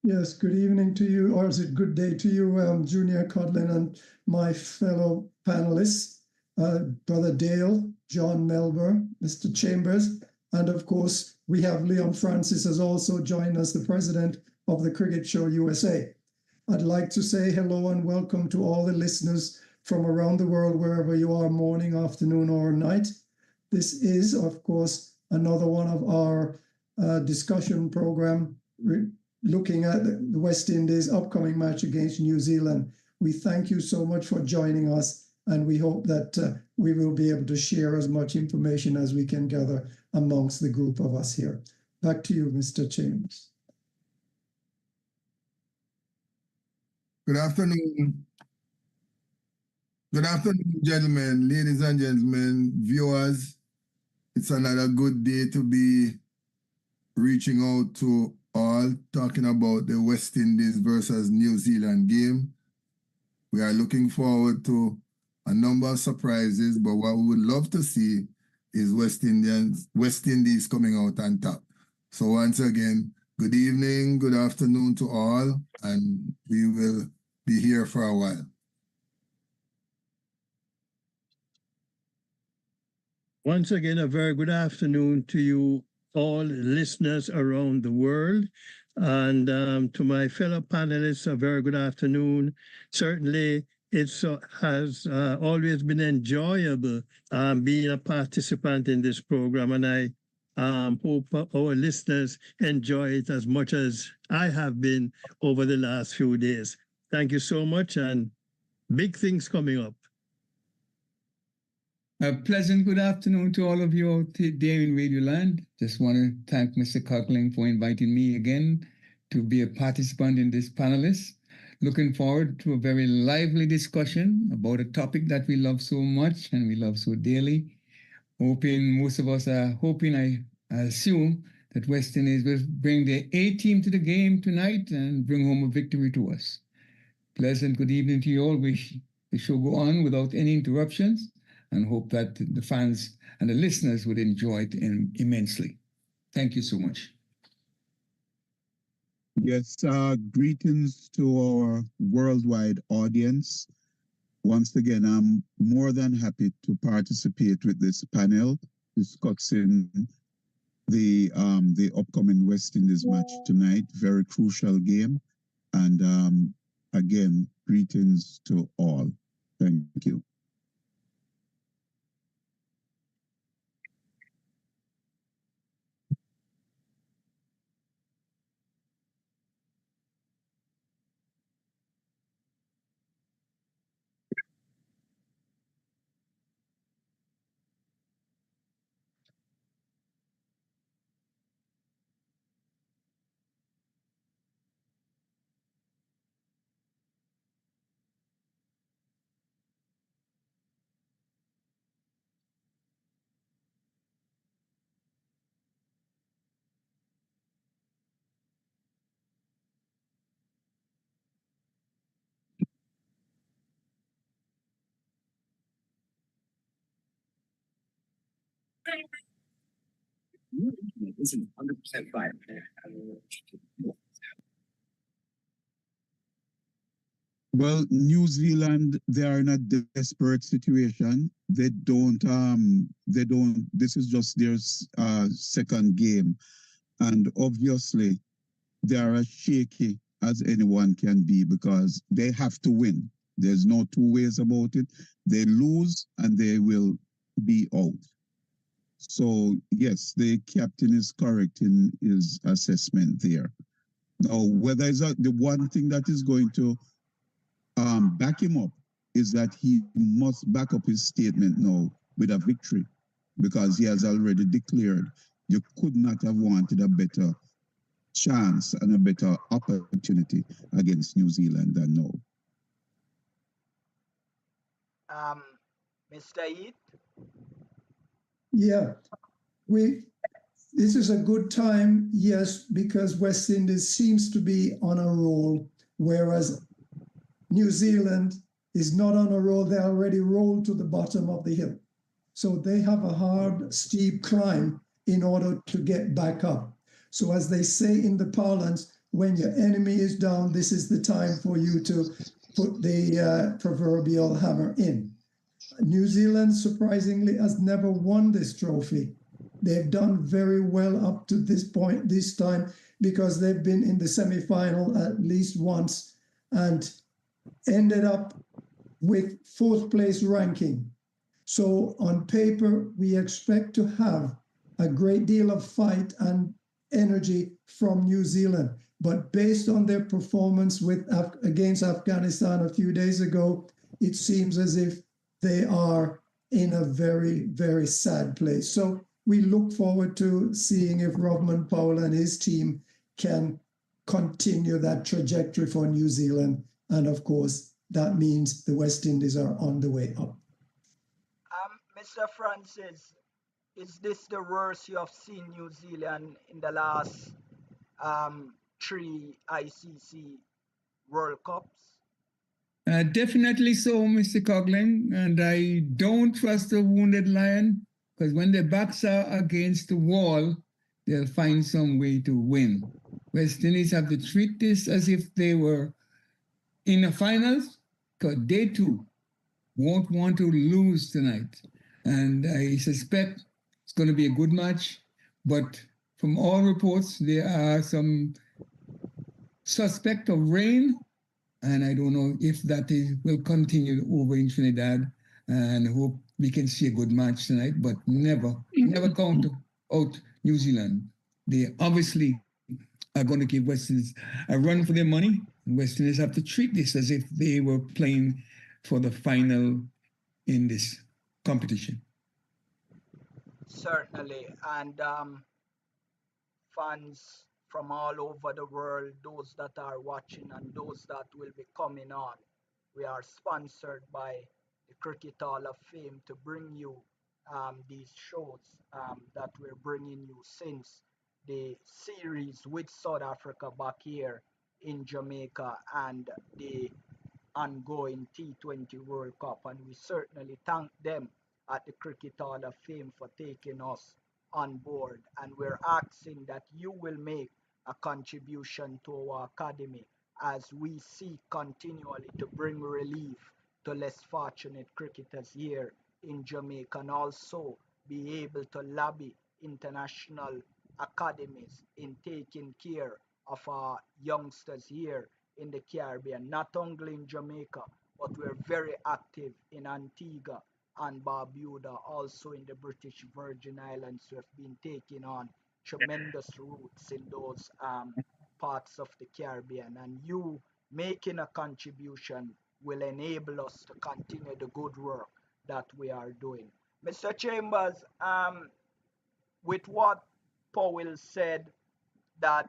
Yes, good evening to you, or is it good day to you, Junior Codlin and my fellow panelists, Brother Dale, John Melber, Mr. Chambers, and of course, we have Leon Francis has also joined us, the president of the Cricket Show USA. I'd like to say hello and welcome to all the listeners from around the world, wherever you are, morning, afternoon, or night. This is, of course, another one of our discussion program looking at the West Indies upcoming match against New Zealand. We thank you so much for joining us, and we hope that we will be able to share as much information as we can gather amongst the group of us here. Back to you, Mr. Chambers. Good afternoon. Good afternoon, gentlemen, ladies and gentlemen, viewers. It's another good day to be reaching out to all, talking about the West Indies versus New Zealand game. We are looking forward to a number of surprises, but what we would love to see is West Indies coming out on top. So once again, good evening, good afternoon to all, and we will be here for a while. Once again, a very good afternoon to you all listeners around the world. And to my fellow panelists, a very good afternoon. Certainly, it has always been enjoyable being a participant in this program. And I hope our listeners enjoy it as much as I have been over the last few days. Thank you so much, and big things coming up. A pleasant good afternoon to all of you out there in Radio Land. Just want to thank Mr. Coughlin for inviting me again to be a participant in this panelist. Looking forward to a very lively discussion about a topic that we love so much and we love so dearly. Most of us are hoping, I assume, that West Indies will bring their A team to the game tonight and bring home a victory to us. Pleasant good evening to you all. The show go on without any interruptions, and hope that the fans and the listeners would enjoy it immensely. Thank you so much. Yes, greetings to our worldwide audience. Once again, I'm more than happy to participate with this panel discussing the upcoming West Indies match tonight. Very crucial game. And again, greetings to all. Thank you. This is 100% fire. Well, New Zealand, they are in a desperate situation. They don't, this is just their second game. And obviously, they are as shaky as anyone can be because they have to win. There's no two ways about it. They lose and they will be out. So, yes, the captain is correct in his assessment there. Now, whether it's the one thing that is going to back him up is that he must back up his statement now with a victory, because he has already declared you could not have wanted a better chance and a better opportunity against New Zealand than now. Mr. Eid? Yeah, this is a good time, yes, because West Indies seems to be on a roll, whereas New Zealand is not on a roll. They already rolled to the bottom of the hill. So they have a hard, steep climb in order to get back up. So as they say in the parlance, when your enemy is down, this is the time for you to put the proverbial hammer in. New Zealand, surprisingly, has never won this trophy. They've done very well up to this point, this time, because they've been in the semi-final at least once and ended up with 4th place ranking. So on paper, we expect to have a great deal of fight and energy from New Zealand. But based on their performance against Afghanistan a few days ago, it seems as if they are in a very, very sad place. So we look forward to seeing if Rodman Powell and his team can continue that trajectory for New Zealand. And of course, that means the West Indies are on the way up. Mr. Francis, is this the worst you have seen New Zealand in the last 3 ICC World Cups? Definitely so, Mr. Coughlin. And I don't trust a wounded lion, because when their backs are against the wall, they'll find some way to win. West Indies have to treat this as if they were in the finals, because they too won't want to lose tonight. And I suspect it's going to be a good match. But from all reports, there are some suspect of rain. And I don't know if that will continue over in Trinidad, and hope we can see a good match tonight, but never count out New Zealand. They obviously are going to give West Indies a run for their money. And West Indies have to treat this as if they were playing for the final in this competition. Certainly. And fans from all over the world, those that are watching and those that will be coming on, we are sponsored by the Cricket Hall of Fame to bring you these shows that we're bringing you since the series with South Africa back here in Jamaica and the ongoing T20 World Cup. And we certainly thank them at the Cricket Hall of Fame for taking us on board. And we're asking that you will make a contribution to our academy as we seek continually to bring relief to less fortunate cricketers here in Jamaica, and also be able to lobby international academies in taking care of our youngsters here in the Caribbean, not only in Jamaica, but we're very active in Antigua and Barbuda, also in the British Virgin Islands, who have been taking on tremendous roots in those parts of the Caribbean. And you making a contribution will enable us to continue the good work that we are doing. Mr. Chambers, with what Powell said, that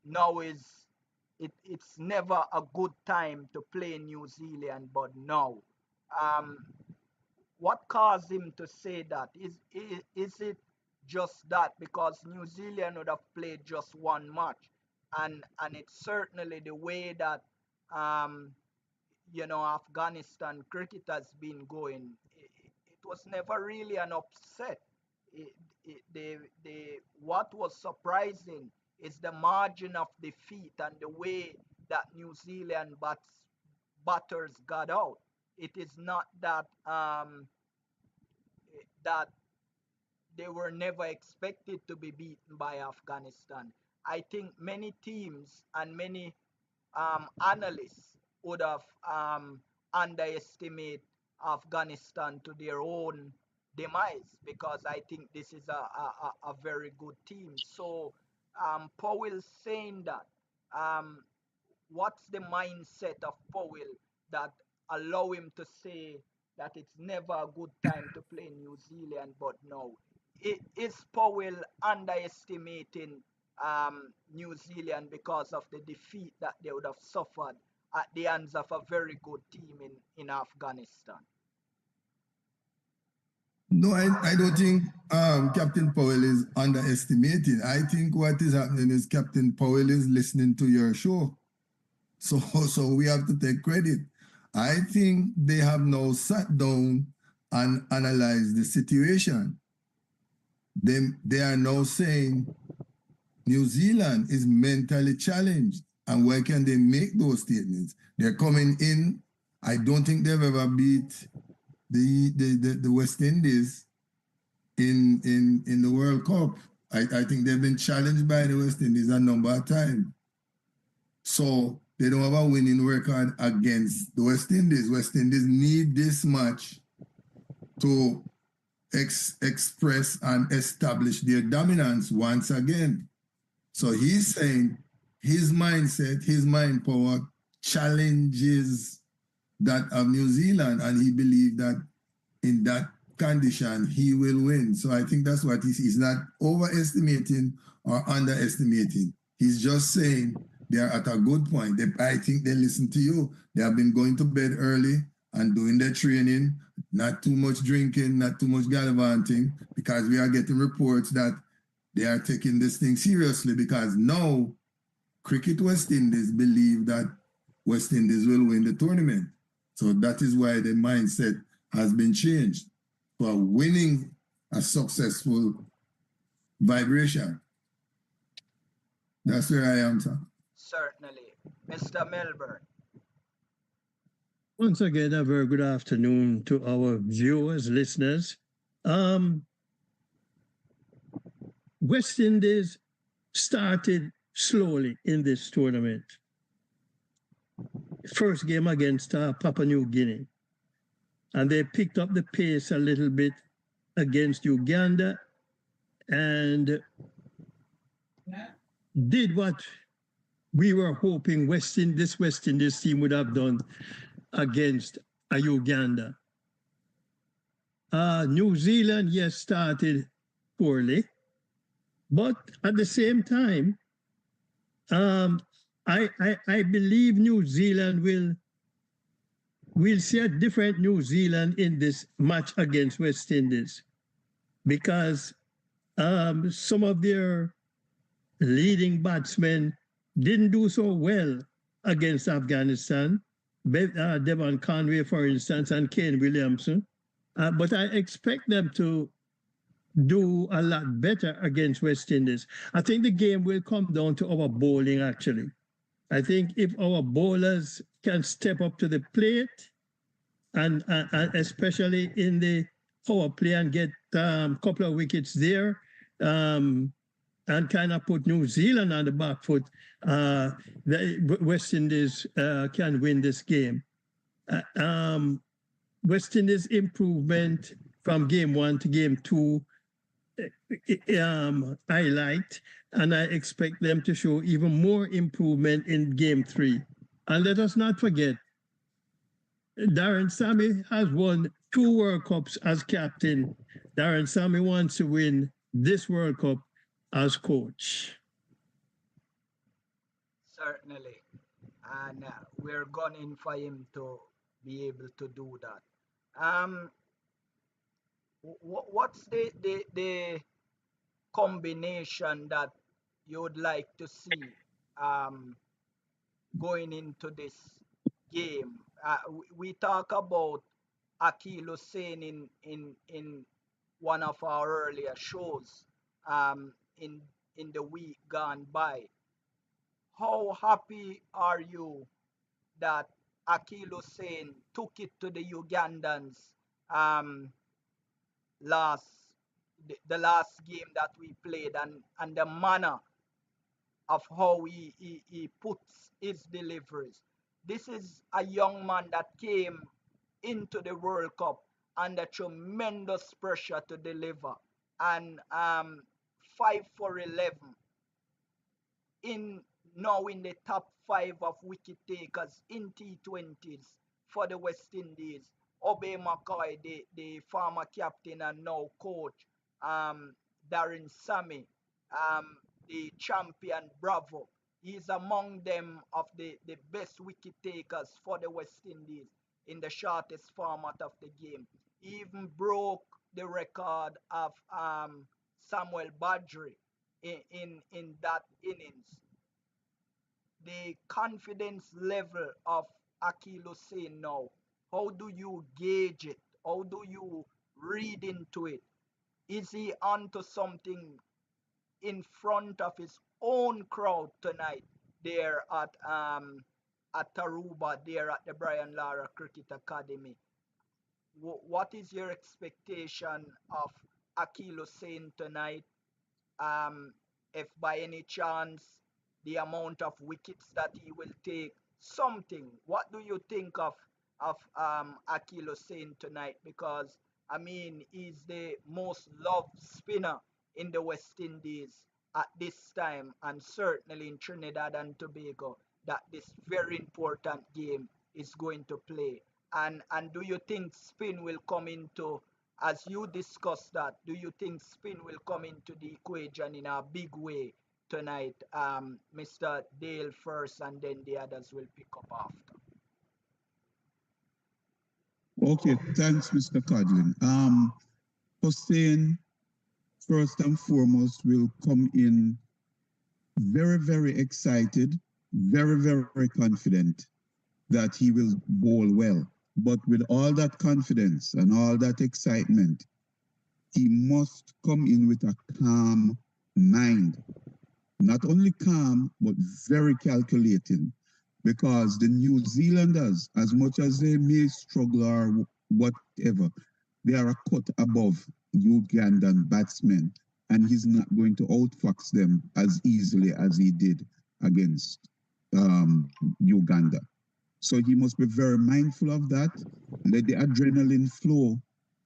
now it's never a good time to play New Zealand, but now, what caused him to say that? Is it just that because New Zealand would have played just one match, and it's certainly the way that Afghanistan cricket has been going. It was never really an upset. What was surprising is the margin of defeat and the way that New Zealand batters got out. It is not that that they were never expected to be beaten by Afghanistan. I think many teams and many analysts would have underestimated Afghanistan to their own demise, because I think this is a very good team. So Powell saying that, what's the mindset of Powell that allow him to say that it's never a good time to play New Zealand, but no? Is Powell underestimating New Zealand because of the defeat that they would have suffered at the hands of a very good team in Afghanistan? No, I don't think Captain Powell is underestimating. I think what is happening is Captain Powell is listening to your show. So we have to take credit. I think they have now sat down and analyzed the situation. They are now saying New Zealand is mentally challenged. And why can they make those statements? They're coming in. I don't think they've ever beat the West Indies in the World Cup. I think they've been challenged by the West Indies a number of times. So they don't have a winning record against the West Indies. West Indies need this match to express and establish their dominance once again. So he's saying his mindset, his mind power challenges that of New Zealand, and he believes that in that condition he will win. So I think that's what he's not overestimating or underestimating. He's just saying they're at a good point. I think they listen to you. They have been going to bed early and doing their training, not too much drinking, not too much gallivanting, because we are getting reports that they are taking this thing seriously, because now Cricket West Indies believe that West Indies will win the tournament. So that is why the mindset has been changed for winning a successful vibration. That's where I am, sir. Certainly. Mr. Melbourne. Once again, a very good afternoon to our viewers, listeners. West Indies started slowly in this tournament. First game against Papua New Guinea. And they picked up the pace a little bit against Uganda and did what we were hoping this West Indies team would have done against Uganda. New Zealand, yes, started poorly, but at the same time, I believe New Zealand will see a different New Zealand in this match against West Indies, because some of their leading batsmen didn't do so well against Afghanistan. Devon Conway, for instance, and Kane Williamson. But I expect them to do a lot better against West Indies. I think the game will come down to our bowling, actually. I think if our bowlers can step up to the plate, and especially in the power play, and get a couple of wickets there, and kind of put New Zealand on the back foot, the West Indies can win this game. West Indies improvement from game 1 to game 2, I liked, and I expect them to show even more improvement in game 3. And let us not forget, Darren Sammy has won 2 World Cups as captain. Darren Sammy wants to win this World Cup as coach. Certainly. And we're gunning for him to be able to do that. What's the combination that you would like to see going into this game? We talk about Akil Hussain in one of our earlier shows in the week gone by. How happy are you that Akil Hussain took it to the Ugandans the last game that we played, and the manner of how he puts his deliveries? This is a young man that came into the World Cup under tremendous pressure to deliver, and 5 for 11 in now in the top 5 of wicket takers in T20s for the West Indies. Obey McCoy, the former captain and now coach, Darren Sammy, the champion Bravo. He's among them of the best wicket takers for the West Indies in the shortest format of the game. He even broke the record of Samuel Badri in that innings. The confidence level of Akil Hussain now, how do you gauge it? How do you read into it? Is he onto something in front of his own crowd tonight there at Taruba, there at the Brian Lara Cricket Academy. What is your expectation of Akil Hussein tonight? Um, if by any chance the amount of wickets that he will take, something. What do you think of Akil Hussein tonight? Because I mean, he's the most loved spinner in the West Indies at this time, and certainly in Trinidad and Tobago, that this very important game is going to play. And do you think spin will come into, as you discussed that, do you think spin will come into the equation in a big way tonight? Mr. Dale first, and then the others will pick up after. Okay, thanks, Mr. Codlin. Hussein, first and foremost, will come in very, very excited, very, very confident that he will bowl well. But with all that confidence and all that excitement, he must come in with a calm mind. Not only calm, but very calculating. Because the New Zealanders, as much as they may struggle or whatever, they are a cut above Ugandan batsmen. And he's not going to outfox them as easily as he did against Uganda. So he must be very mindful of that. Let the adrenaline flow,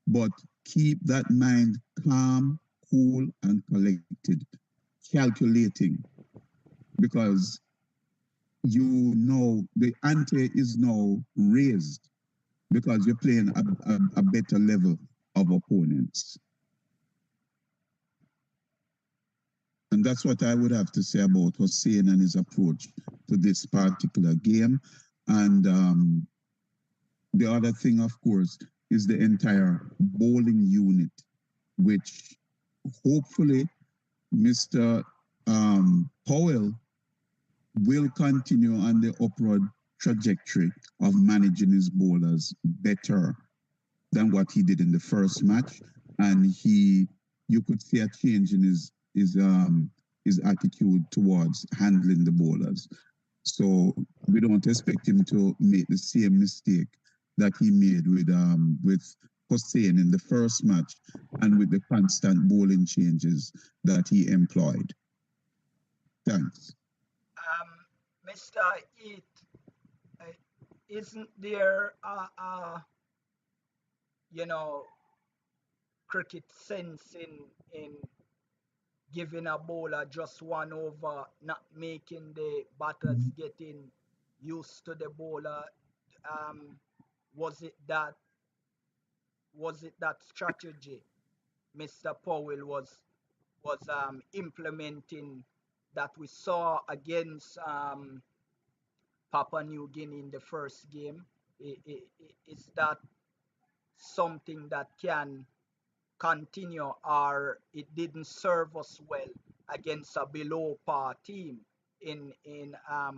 but keep that mind calm, cool, and collected, calculating. Because you know the ante is now raised because you're playing a better level of opponents. And that's what I would have to say about Hussein and his approach to this particular game. And the other thing, of course, is the entire bowling unit, which hopefully Mr. Powell will continue on the upward trajectory of managing his bowlers better than what he did in the first match. And you could see a change in his attitude towards handling the bowlers. So we don't expect him to make the same mistake that he made with Hussein in the first match and with the constant bowling changes that he employed. Thanks. Mr. Eat, isn't there cricket sense in giving a bowler just one over, not making the batters getting used to the bowler? Was it that strategy Mr. Powell was implementing that we saw against Papua New Guinea in the first game? Is that something that can continue, or it didn't serve us well against a below par team in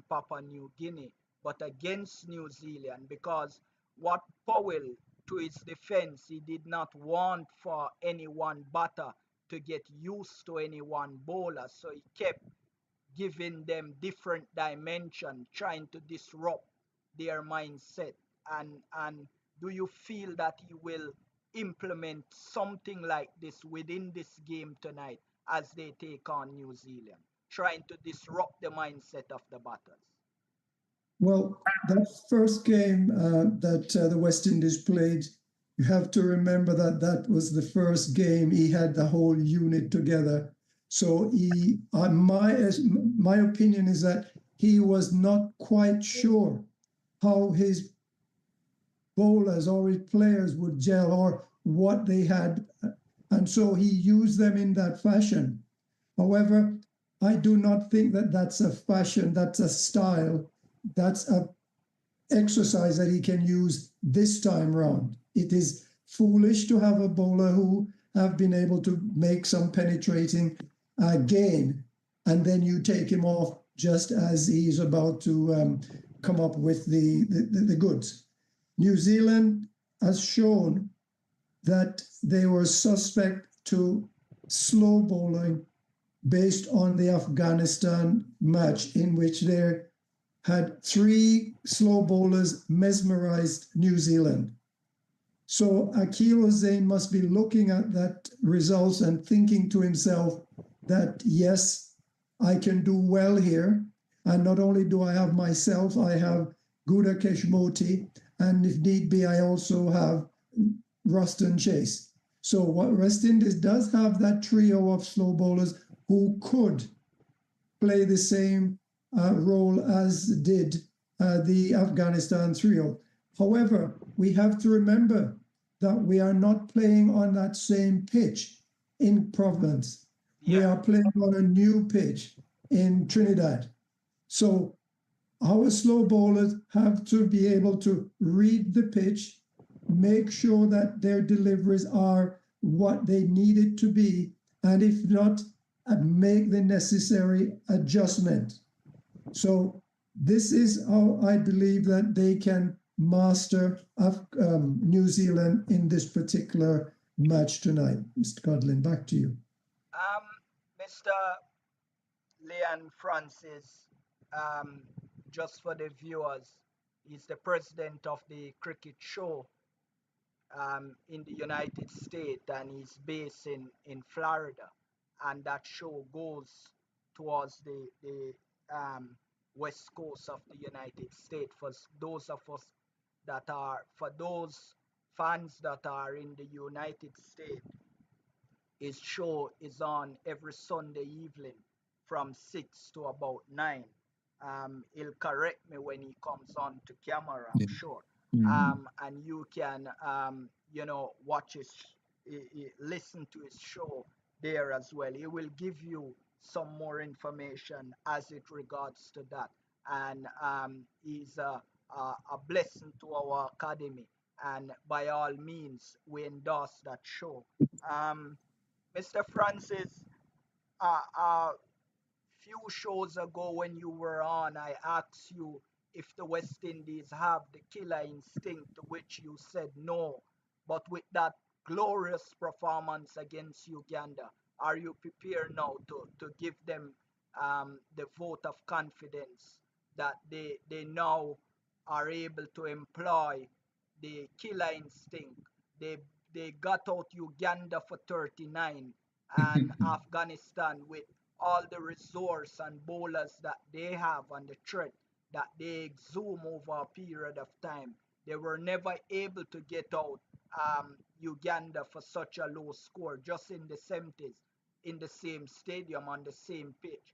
Papua New Guinea, but against New Zealand? Because what Powell, to his defense, he did not want for any one batter to get used to any one bowler, so he kept giving them different dimension, trying to disrupt their mindset. And do you feel that he will implement something like this within this game tonight as they take on New Zealand, trying to disrupt the mindset of the batters? Well, that first game that the West Indies played, you have to remember that that was the first game he had the whole unit together. So my opinion is that he was not quite sure how his bowlers or his players would gel or what they had, and so he used them in that fashion. However, I do not think that that's a fashion, that's a style, that's a exercise that he can use this time round. It is foolish to have a bowler who have been able to make some penetrating gain, and then you take him off just as he's about to come up with the goods. New Zealand has shown that they were suspect to slow bowling based on the Afghanistan match, in which they had 3 slow bowlers mesmerized New Zealand. So Akeem Hussain must be looking at that results and thinking to himself that, yes, I can do well here. And not only do I have myself, I have Gouda Keshmoti, and if need be, I also have Ruston Chase. So what West Indies does have that trio of slow bowlers who could play the same role as did the Afghanistan trio. However, we have to remember that we are not playing on that same pitch in Providence. We Yeah. are playing on a new pitch in Trinidad. So our slow bowlers have to be able to read the pitch, make sure that their deliveries are what they need it to be, and if not, make the necessary adjustment. So this is how I believe that they can master New Zealand in this particular match tonight. Mr. Codlin, back to you. Mr. Leon Francis, just for the viewers, he's the president of the cricket show in the United States, and he's based in Florida. And that show goes towards the west coast of the United States. For those of us that are, for those fans that are in the United States, his show is on every Sunday evening from 6 to about 9. He'll correct me when he comes on to camera, I'm sure. And you can, watch his, listen to his show there as well. He will give you some more information as it regards to that. And he's a blessing to our academy. And by all means, we endorse that show. Mr. Francis, few shows ago when you were on, I asked you if the West Indies have the killer instinct, to which you said no. But with that glorious performance against Uganda, are you prepared now to give them the vote of confidence that they now are able to employ the killer instinct? They got out Uganda for 39 and Afghanistan with all the resource and bowlers that they have and the threat that they exhume over a period of time. They were never able to get out Uganda for such a low score, just in the 70s, in the same stadium, on the same pitch.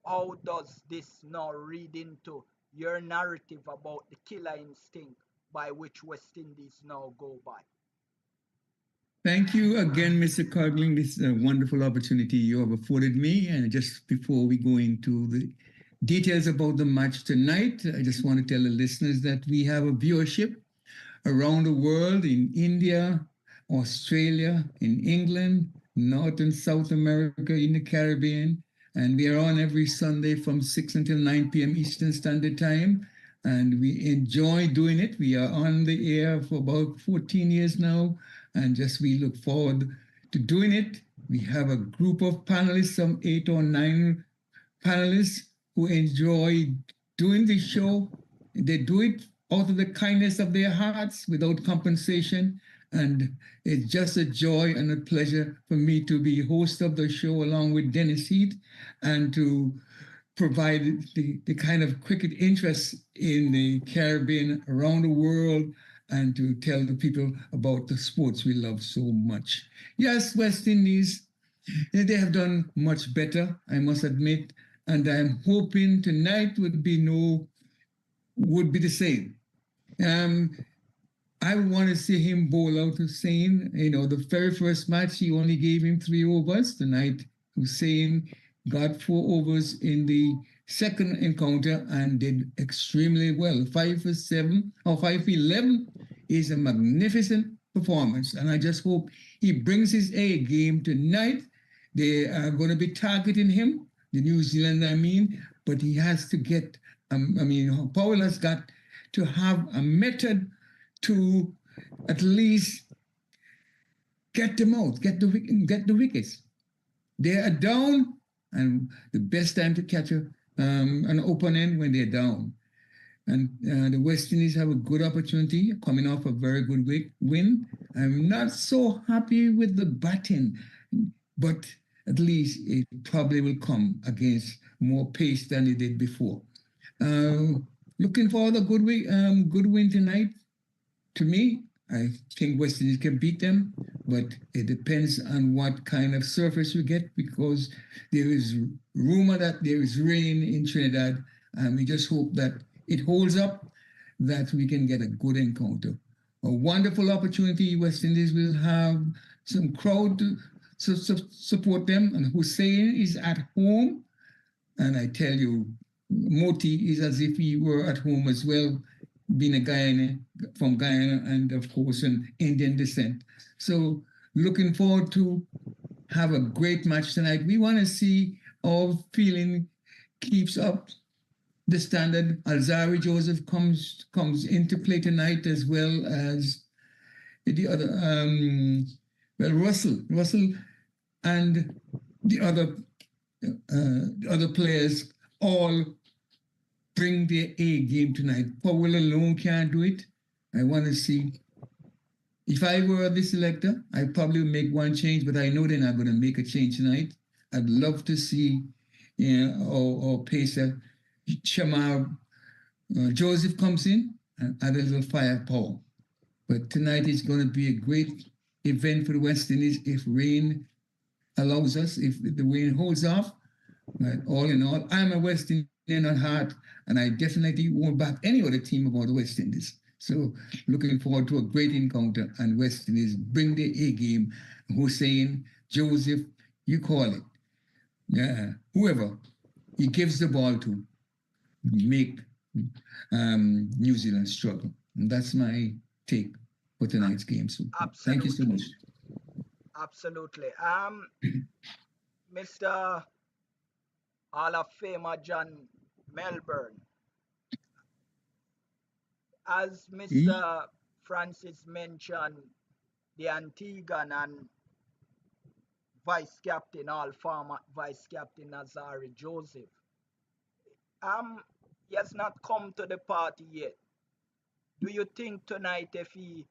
How does this now read into your narrative about the killer instinct by which West Indies now go by? Thank you again, Mr. Codling. This is a wonderful opportunity you have afforded me. And just before we go into the details about the match tonight, I just want to tell the listeners that we have a viewership around the world, in India, Australia, in England, North and South America, in the Caribbean. And we are on every Sunday from 6 until 9 p.m. Eastern Standard Time. And we enjoy doing it. We are on the air for about 14 years now. And just we look forward to doing it. We have a group of panelists, some 8 or 9 panelists who enjoy doing the show. They do it out of the kindness of their hearts without compensation. And it's just a joy and a pleasure for me to be host of the show along with Dennis Heath and to provide the kind of cricket interest in the Caribbean, around the world, and to tell the people about the sports we love so much. Yes, West Indies, they have done much better, I must admit, and I'm hoping tonight would be the same. I want to see him bowl out Hussain. The very first match, he only gave him 3 overs. Tonight, Hussain got 4 overs in the second encounter and did extremely well. 5 for 7 or 5 for 11 is a magnificent performance. And I just hope he brings his A game tonight. They are going to be targeting him, the New Zealand, but he has to get, Powell has got to have a method to at least get them out, get the wickets. They are down, and the best time to catch an opponent when they're down. And the West Indies have a good opportunity coming off a very good win. I'm not so happy with the batting, but at least it probably will come against more pace than it did before. Looking for the good win tonight. To me, I think West Indies can beat them, but it depends on what kind of surface we get, because there is rumor that there is rain in Trinidad, and we just hope that it holds up, that we can get a good encounter. A wonderful opportunity. West Indies will have some crowd to support them, and Hussein is at home, and I tell you, Moti is as if he were at home as well, being a Guyana, from Guyana, and of course an Indian descent. So looking forward to have a great match tonight. We want to see our feeling keeps up the standard. Alzari Joseph comes into play tonight, as well as the other, Russell and the other players all bring their A game tonight. Powell alone can't do it. I want to see. If I were the selector, I'd probably make one change, but I know they're not going to make a change tonight. I'd love to see, our pacer, Shamar Joseph comes in and add a little firepower. But tonight is going to be a great event for the West Indies if rain allows us, if the rain holds off. But all in all, I'm a West Indian at heart, and I definitely won't back any other team about the West Indies. So looking forward to a great encounter, and West Indies bring the A game. Hussein, Joseph, you call it. Yeah, whoever he gives the ball to, make New Zealand struggle. And that's my take for tonight's game. So thank you so much. Absolutely. Mr. Hall of Famer John Melbourne, as Mr. Francis mentioned, the Antiguan and Vice Captain, all former Vice Captain Nazari Joseph, he has not come to the party yet. Do you think tonight, if he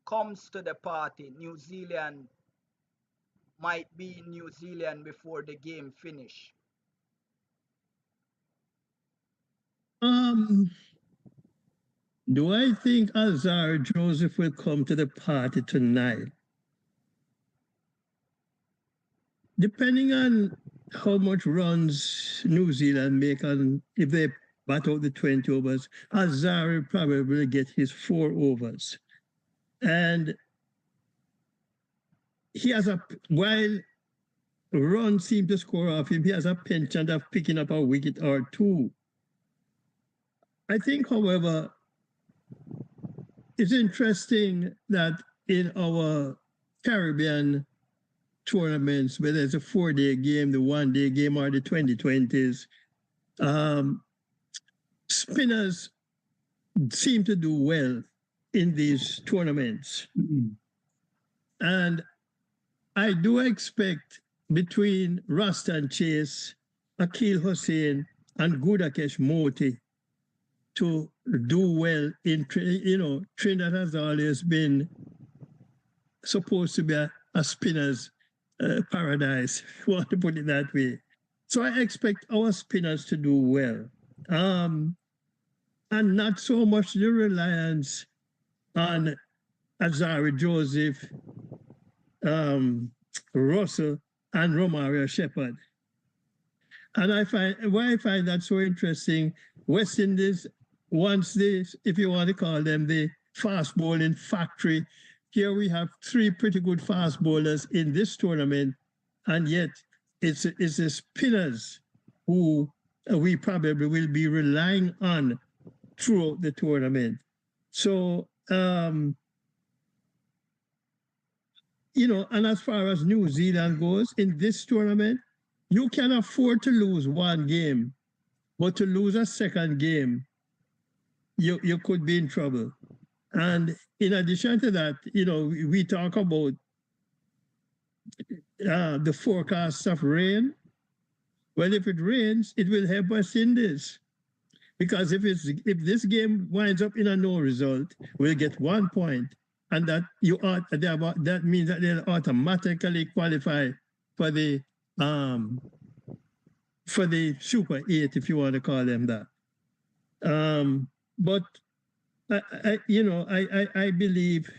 comes to the party, New Zealand might be in New Zealand before the game finish? Do I think Azar Joseph will come to the party tonight? Depending on how much runs New Zealand make, and if they bat out the 20 overs, Azar will probably get his 4 overs. And he has while runs seem to score off him, he has a penchant of picking up a wicket or two. I think, however, it's interesting that in our Caribbean tournaments, whether it's a 4-day game, the 1-day game, or the 2020s, spinners seem to do well in these tournaments. And I do expect between Rust and Chase, Akil Hussain, and Gudakesh Moti to do well in, Trinidad has always been supposed to be a spinner's paradise, if you want to put it that way. So I expect our spinners to do well. And not so much the reliance on Azari Joseph, Russell, and Romario Shepherd. And I find that so interesting, West Indies, once this, if you want to call them the fast bowling factory, here we have 3 pretty good fast bowlers in this tournament, and yet it's the spinners who we probably will be relying on throughout the tournament. So, and as far as New Zealand goes, in this tournament, you can afford to lose 1 game, but to lose a second game, you could be in trouble. And in addition to that, we talk about the forecast of rain. Well, if it rains, it will help us in this. Because if this game winds up in a no result, we'll get 1 point, and that means that they'll automatically qualify for the Super 8, if you want to call them that. But I believe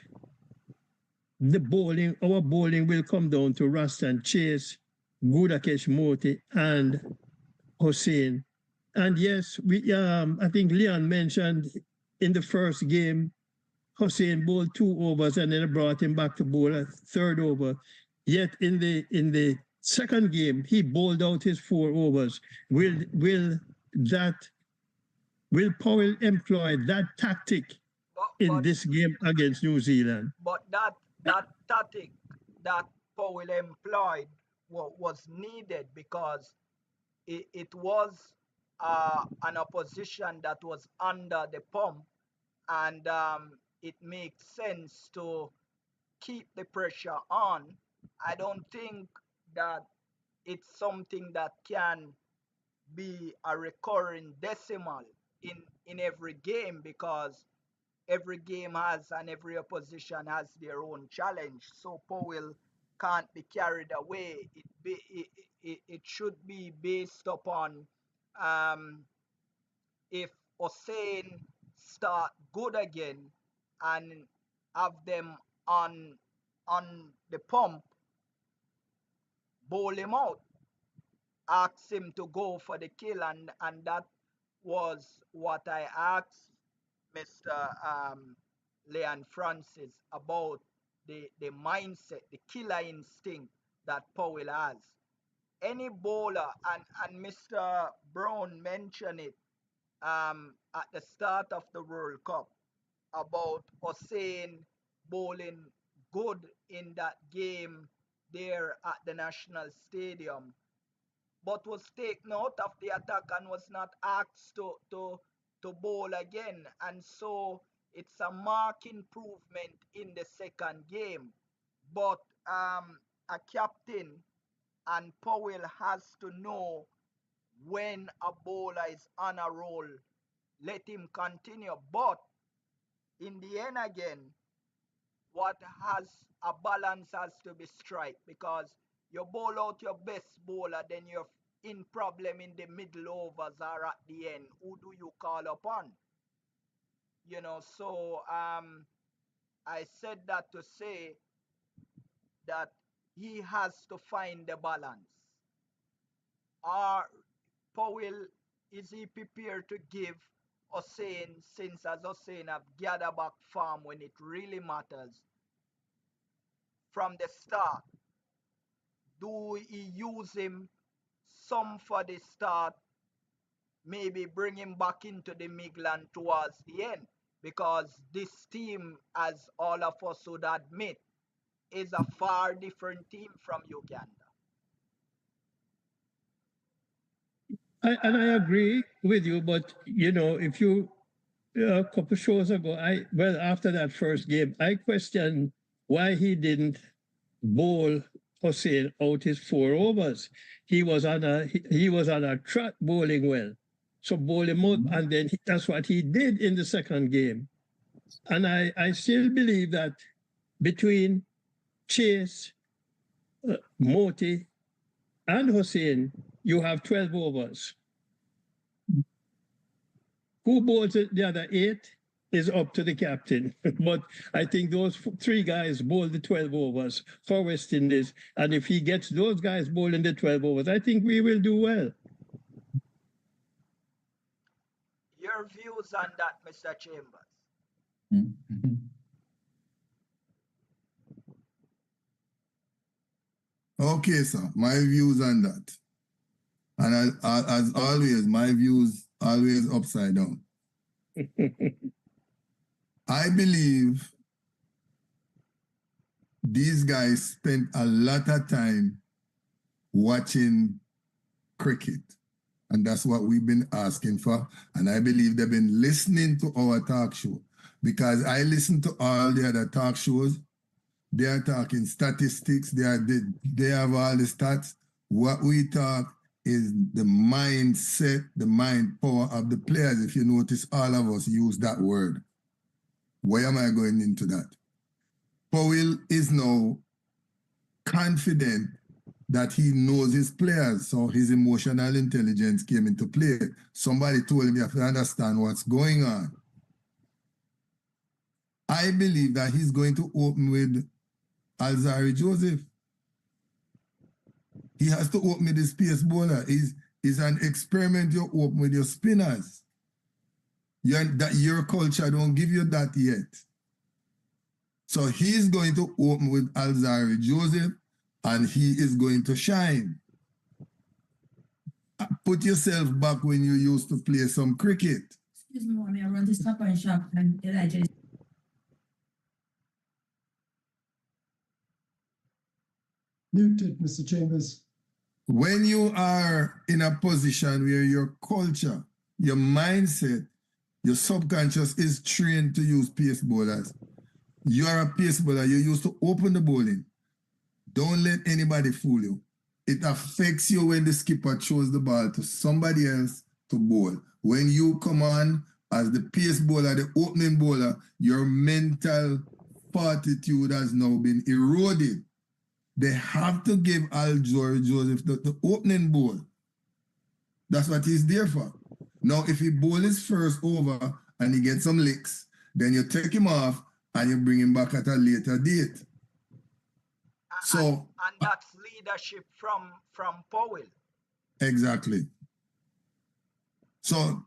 our bowling will come down to Rastan Chase, Gudakesh Moti, and Hussein. And yes, I think Leon mentioned in the first game, Hussein bowled 2 overs and then brought him back to bowl a 3rd over. Yet in the second game, he bowled out his 4 overs. Will Powell employ that tactic in this game against New Zealand? But that tactic that Powell employed was needed because it was an opposition that was under the pump, and it makes sense to keep the pressure on. I don't think that it's something that can be a recurring decimal in every game, because every game has and every opposition has their own challenge. So Powell can't be carried away. It should be based upon if Hussein start good again and have them on the pump, bowl him out, ask him to go for the kill, and that was what I asked Mr. Leon Francis about the mindset, the killer instinct that Powell has. Any bowler, and Mr. Brown mentioned it at the start of the World Cup about Hussein bowling good in that game there at the National Stadium, but was taken out of the attack and was not asked to bowl again. And so it's a marked improvement in the second game. But a captain and Powell has to know when a bowler is on a roll, let him continue. But in the end again, what has a balance has to be strike, because you bowl out your best bowler, then you're in problem in the middle overs or at the end. Who do you call upon? So I said that to say that he has to find the balance. Or Powell, is he prepared to give Hussein, since as Hussein have gathered back farm when it really matters from the start? Do he use him some for the start, maybe bring him back into the Midland towards the end? Because this team, as all of us would admit, is a far different team from Uganda. And I agree with you, but if you a couple shows ago, after that first game, I questioned why he didn't bowl Hussein out his 4 overs. He was on a trot bowling well, so bowl him out, and then that's what he did in the second game. And I still believe that between Chase, Moti, and Hussein, you have 12 overs. Who bowls the other 8 is up to the captain. But I think those 3 guys bowl the 12 overs for West Indies. And if he gets those guys bowling the 12 overs, I think we will do well. Your views on that, Mr. Chambers? Okay, sir. My views on that. And as always, my views always upside down. I believe these guys spent a lot of time watching cricket. And that's what we've been asking for. And I believe they've been listening to our talk show, because I listen to all the other talk shows. They are talking statistics. They have all the stats. What we talk is the mindset, the mind power of the players. If you notice, all of us use that word. Why am I going into that? Powell is now confident that he knows his players, so his emotional intelligence came into play. Somebody told him you have to understand what's going on. I believe that he's going to open with Alzari Joseph. He has to open with the space bowler. It's an experiment you open with your spinners. Your culture don't give you that yet. So he's going to open with Alzari Joseph, and he is going to shine. Put yourself back when you used to play some cricket. Excuse me, mommy, I run this Stop and Shop and Elijah. Muted, Mr. Chambers. When you are in a position where your culture, your mindset, your subconscious is trained to use pace bowlers, you are a pace bowler, you used to open the bowling. Don't let anybody fool you. It affects you when the skipper throws the ball to somebody else to bowl. When you come on as the pace bowler, the opening bowler, your mental fortitude has now been eroded. They have to give Alzari Joseph the opening ball. That's what he's there for. Now, if he bowl his first over and he gets some licks, then you take him off and you bring him back at a later date. And that's leadership from Powell. Exactly. So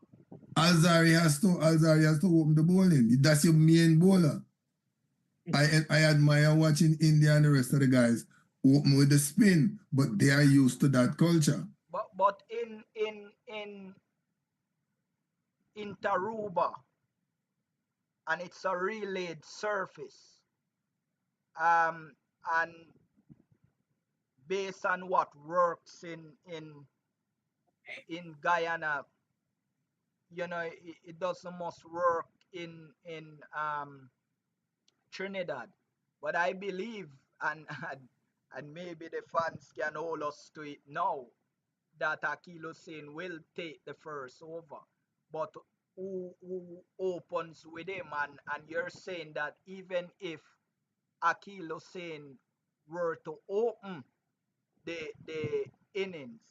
Alzari has to open the bowling. That's your main bowler. I admire watching India and the rest of the guys open with the spin, but they are used to that culture. But in Taruba, and it's a relayed surface, and based on what works in Guyana, you know, it doesn't must work in Trinidad. But I believe, and maybe the fans can hold us to it now, that Akil Hussein will take the first over. But who opens with him? And you're saying that even if Akil Hussein were to open the innings,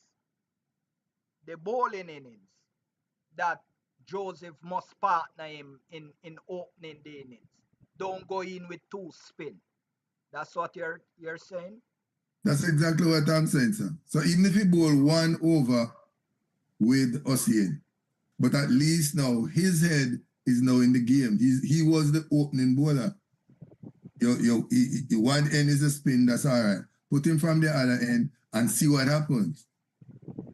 the bowling innings, that Joseph must partner him in opening the innings. Don't go in with two spin. That's what you're saying? That's exactly what I'm saying, sir. So even if he bowl one over with Hussein, but at least now his head is now in the game. He was the opening bowler. One end is a spin, that's all right. Put him from the other end and see what happens.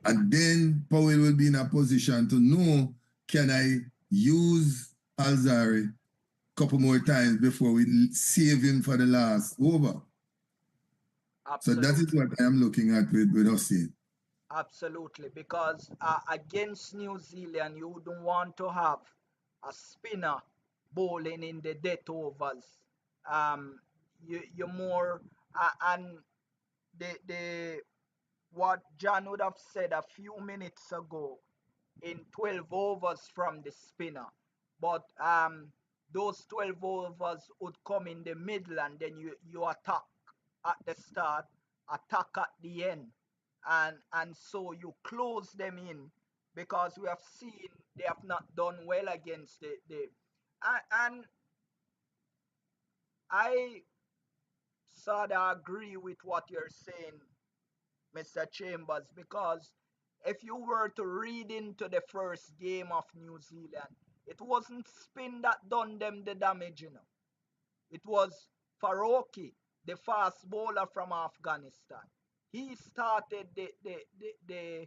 And then Powell will be in a position to know, can I use Alzari a couple more times before we save him for the last over? Absolutely. So that is what I am looking at with Hussein. Absolutely, because against New Zealand, you don't want to have a spinner bowling in the death overs. You more and the what John would have said a few minutes ago, in 12 overs from the spinner, but those 12 overs would come in the middle, and then you attack at the start, attack at the end, and so you close them in, because we have seen they have not done well against the and I sort of agree with what you're saying, Mr. Chambers, because if you were to read into the first game of New Zealand, it wasn't spin that done them the damage, you know. It was Faroki, the fast bowler from Afghanistan. He started the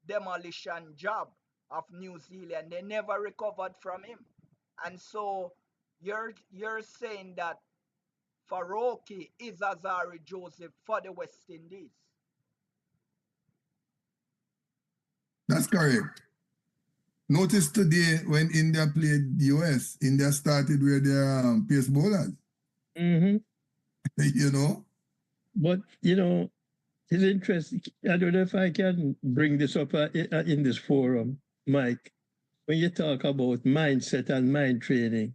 demolition job of New Zealand. They never recovered from him. And so you're saying that Faroki is Alzari Joseph for the West Indies. That's correct. Notice today when India played the US, India started with their pace bowlers. Mm-hmm. You know? But, you know, It's interesting. I don't know if I can bring this up in this forum, Mike. When you talk about mindset and mind training,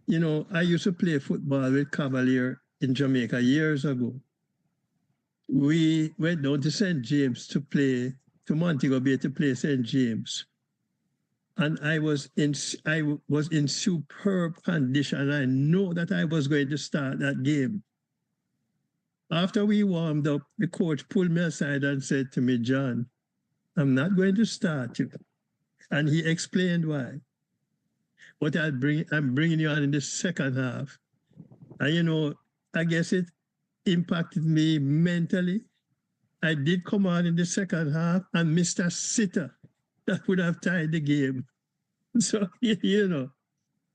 you know, I used to play football with Cavalier in Jamaica years ago. We went down to St. James to play, to Montego Bay to play St. James. And I was in superb condition. I know that I was going to start that game. After we warmed up, the coach pulled me aside and said to me, John, I'm not going to start you. And he explained why. But I'm bringing you on in the second half. And, you know, I guess it impacted me mentally. I did come on in the second half and missed a sitter that would have tied the game. So, you know,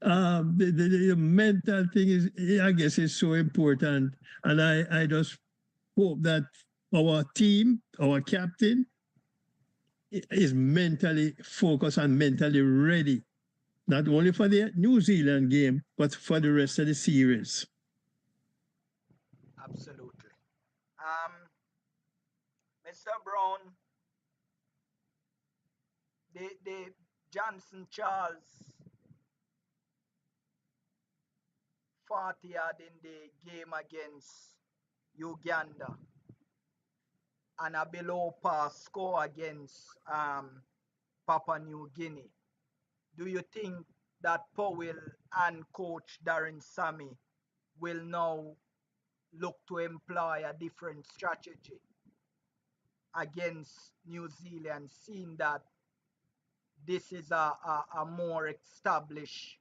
the mental thing is, I guess, is so important. And I just hope that our team, our captain, is mentally focused and mentally ready, not only for the New Zealand game, but for the rest of the series. Absolutely. Mr. Brown, the Johnson Charles 40 yard in the game against Uganda and a below par score against Papua New Guinea. Do you think that Powell and coach Darren Sammy will now look to employ a different strategy against New Zealand, seeing that this is a more established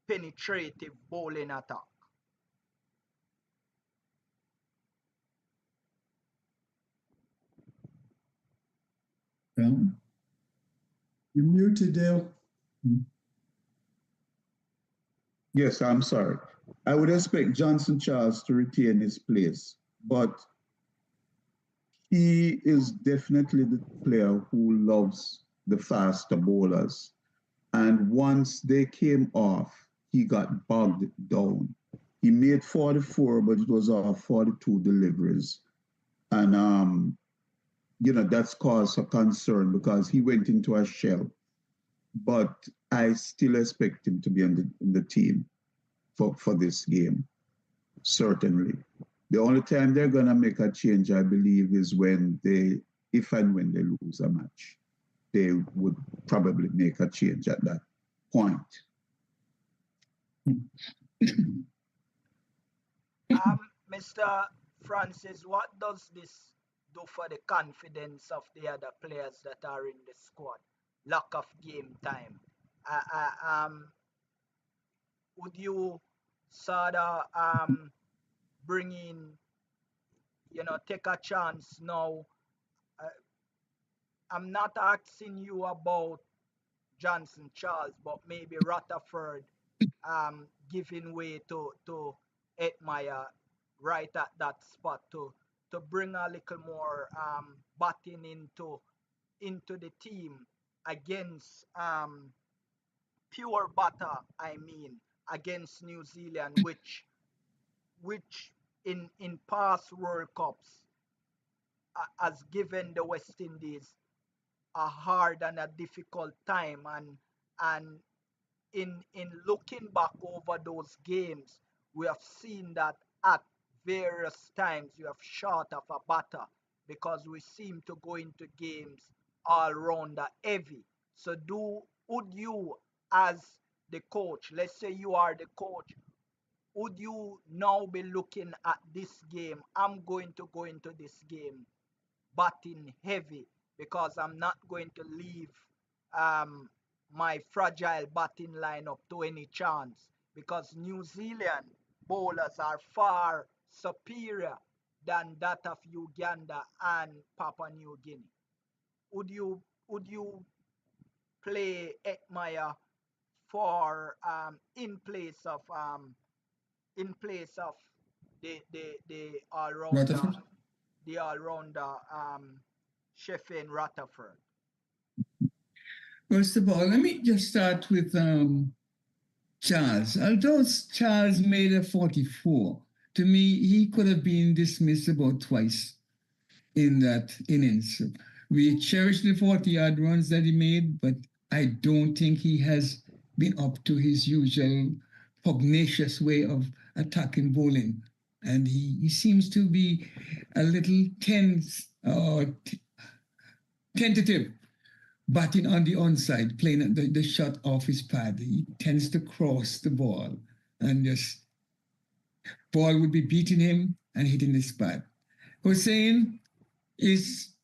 penetrative bowling attack? Brown? You're muted, Dale. Yes, I'm sorry. I would expect Johnson Charles to retain his place, but he is definitely the player who loves the faster bowlers. And once they came off, he got bogged down. He made 44, but it was off 42 deliveries. And, you know, that's caused a concern because he went into a shell. But I still expect him to be in the team for this game, certainly. The only time they're going to make a change, I believe, is when if and when they lose a match. They would probably make a change at that point. Mr. Francis, what does this do for the confidence of the other players that are in the squad? Lack of game time. Would you sort of bring in, you know, take a chance now? I'm not asking you about Johnson Charles, but maybe Rutherford giving way to Edmire right at that spot to bring a little more batting into the team against pure batter, I mean, against New Zealand, which in past World Cups has given the West Indies a hard and a difficult time, and in looking back over those games, we have seen that at various times you have short of a batter because we seem to go into games all rounder heavy. So would you, as the coach, let's say you are the coach, would you now be looking at this game? I'm going to go into this game batting heavy because I'm not going to leave my fragile batting lineup to any chance, because New Zealand bowlers are far superior than that of Uganda and Papua New Guinea. Would you play Edmire for in place of the all-rounder Rutherford? Sheffield Rutherford? First of all, let me just start with Charles. Although Charles made a 44, to me, he could have been dismissed about twice in that innings. We cherish the 40-yard runs that he made, but I don't think he has been up to his usual pugnacious way of attacking bowling. And he seems to be a little tense or tentative, batting on the onside, playing the shot off his pad. He tends to cross the ball and just ball would be beating him and hitting the pad. Hussein is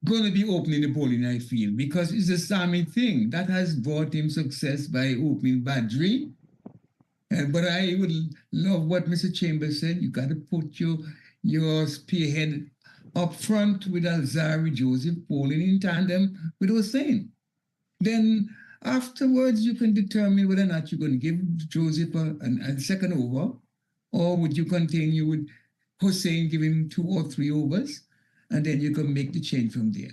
going to be opening the bowling, I feel, because it's a Sami thing that has brought him success by opening Badri. But I would love what Mr. Chambers said. You got to put your spearhead up front with Alzari Joseph bowling in tandem with Hussein. Then afterwards, you can determine whether or not you're going to give Joseph a second over, or would you continue with Hussein giving 2 or 3 overs, and then you can make the change from there.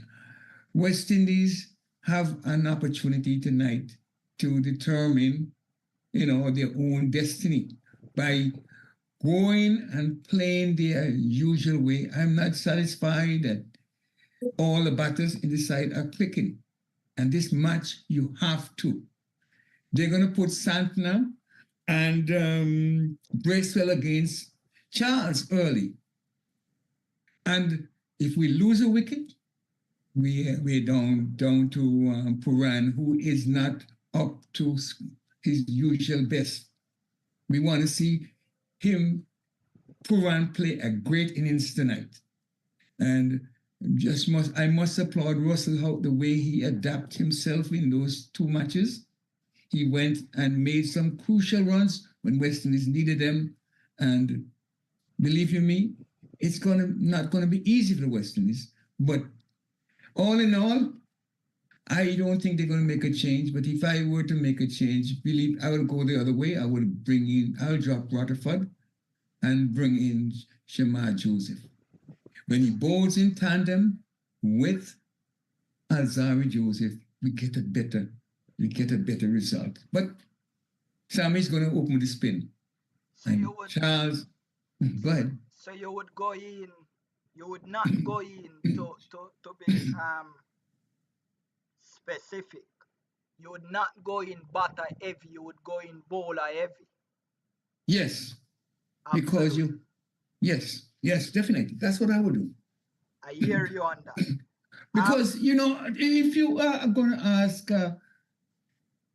West Indies have an opportunity tonight to determine, their own destiny by going and playing their usual way. I'm not satisfied that all the batters in the side are clicking. And this match, you have to. They're going to put Santner and Bracewell against Charles early. And if we lose a wicket, we're down to Puran, who is not up to his usual best. We want to see him, Puran, play a great innings tonight. And I must applaud Russell Hout the way he adapted himself in those 2 matches. He went and made some crucial runs when West Indies needed them. And believe you me, it's not going to be easy for the West Indies. But all in all, I don't think they're going to make a change. But if I were to make a change, I would go the other way. I'll drop Rutherford and bring in Shamar Joseph. When he bowls in tandem with Alzari Joseph, we get a better result. But Sammy's going to open the spin. So and Charles, go ahead. So you would not go in to be specific. You would not go in batter heavy, you would go in bowler heavy. Yes. Absolutely. Because yes, definitely. That's what I would do. I hear you on that. Because, if you are going to ask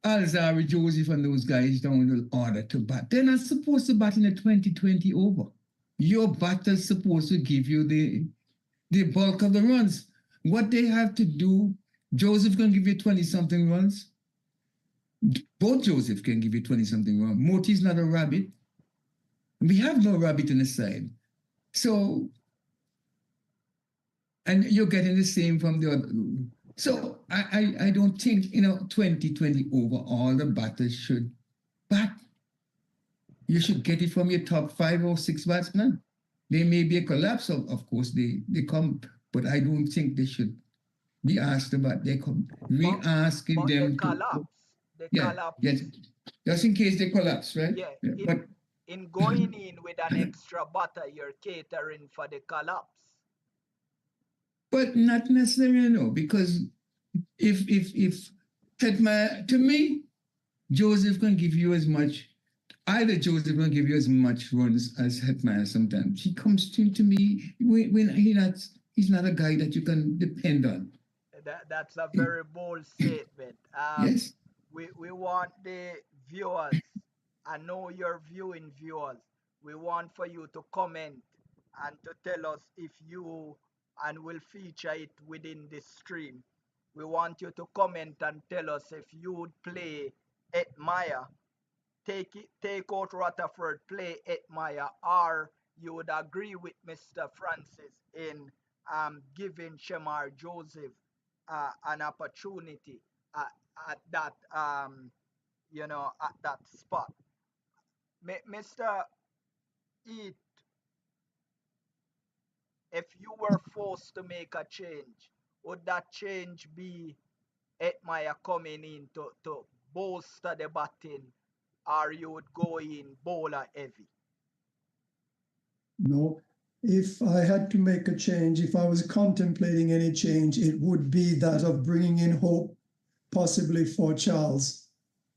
Alzari Joseph and those guys down in order to bat, they're not supposed to bat in a 20-20 over. Your batter's supposed to give you the bulk of the runs. What they have to do, Joseph can give you 20-something runs. Both Joseph can give you 20-something runs. Moti's not a rabbit. We have no rabbit on the side. So, and you're getting the same from the other. So I don't think, 20-20 over, all the batters should bat. You should get it from your top 5 or 6 batsmen. There may be a collapse, of course, they come, but I don't think they should be asked about. They come. We're asking but them they collapse. to. They collapse. Yes. Just in case they collapse, right? Yeah. In going in with an extra batter, you're catering for the collapse. But not necessarily, no, because if Hetman, to me, Joseph can give you as much. Either Joseph can give you as much runs as Hetman sometimes. He comes to me when he's not a guy that you can depend on. That's a very bold statement. Yes. We want the viewers, I know you're viewing viewers, we want for you to comment and to tell us if you, and we'll feature it within this stream. We want you to comment and tell us if you would play Etmaya, take out Rutherford, play Etmaya, or you would agree with Mr. Francis in giving Shemar Joseph an opportunity at that at that spot. Mr. Eat, if you were forced to make a change, would that change be Etmaya coming in to bolster the batting, or you would go in bowler heavy? No, if I had to make a change, if I was contemplating any change, it would be that of bringing in Hope, possibly for Charles,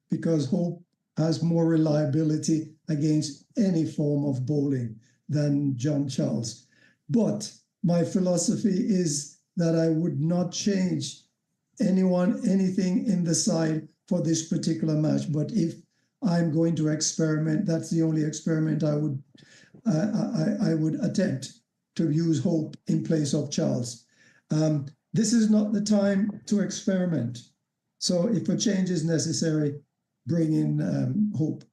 because Hope has more reliability against any form of bowling than John Charles. But my philosophy is that I would not change anything in the side for this particular match. But if I'm going to experiment, that's the only experiment I would attempt, to use Hope in place of Charles. This is not the time to experiment. So if a change is necessary, bring in Hope.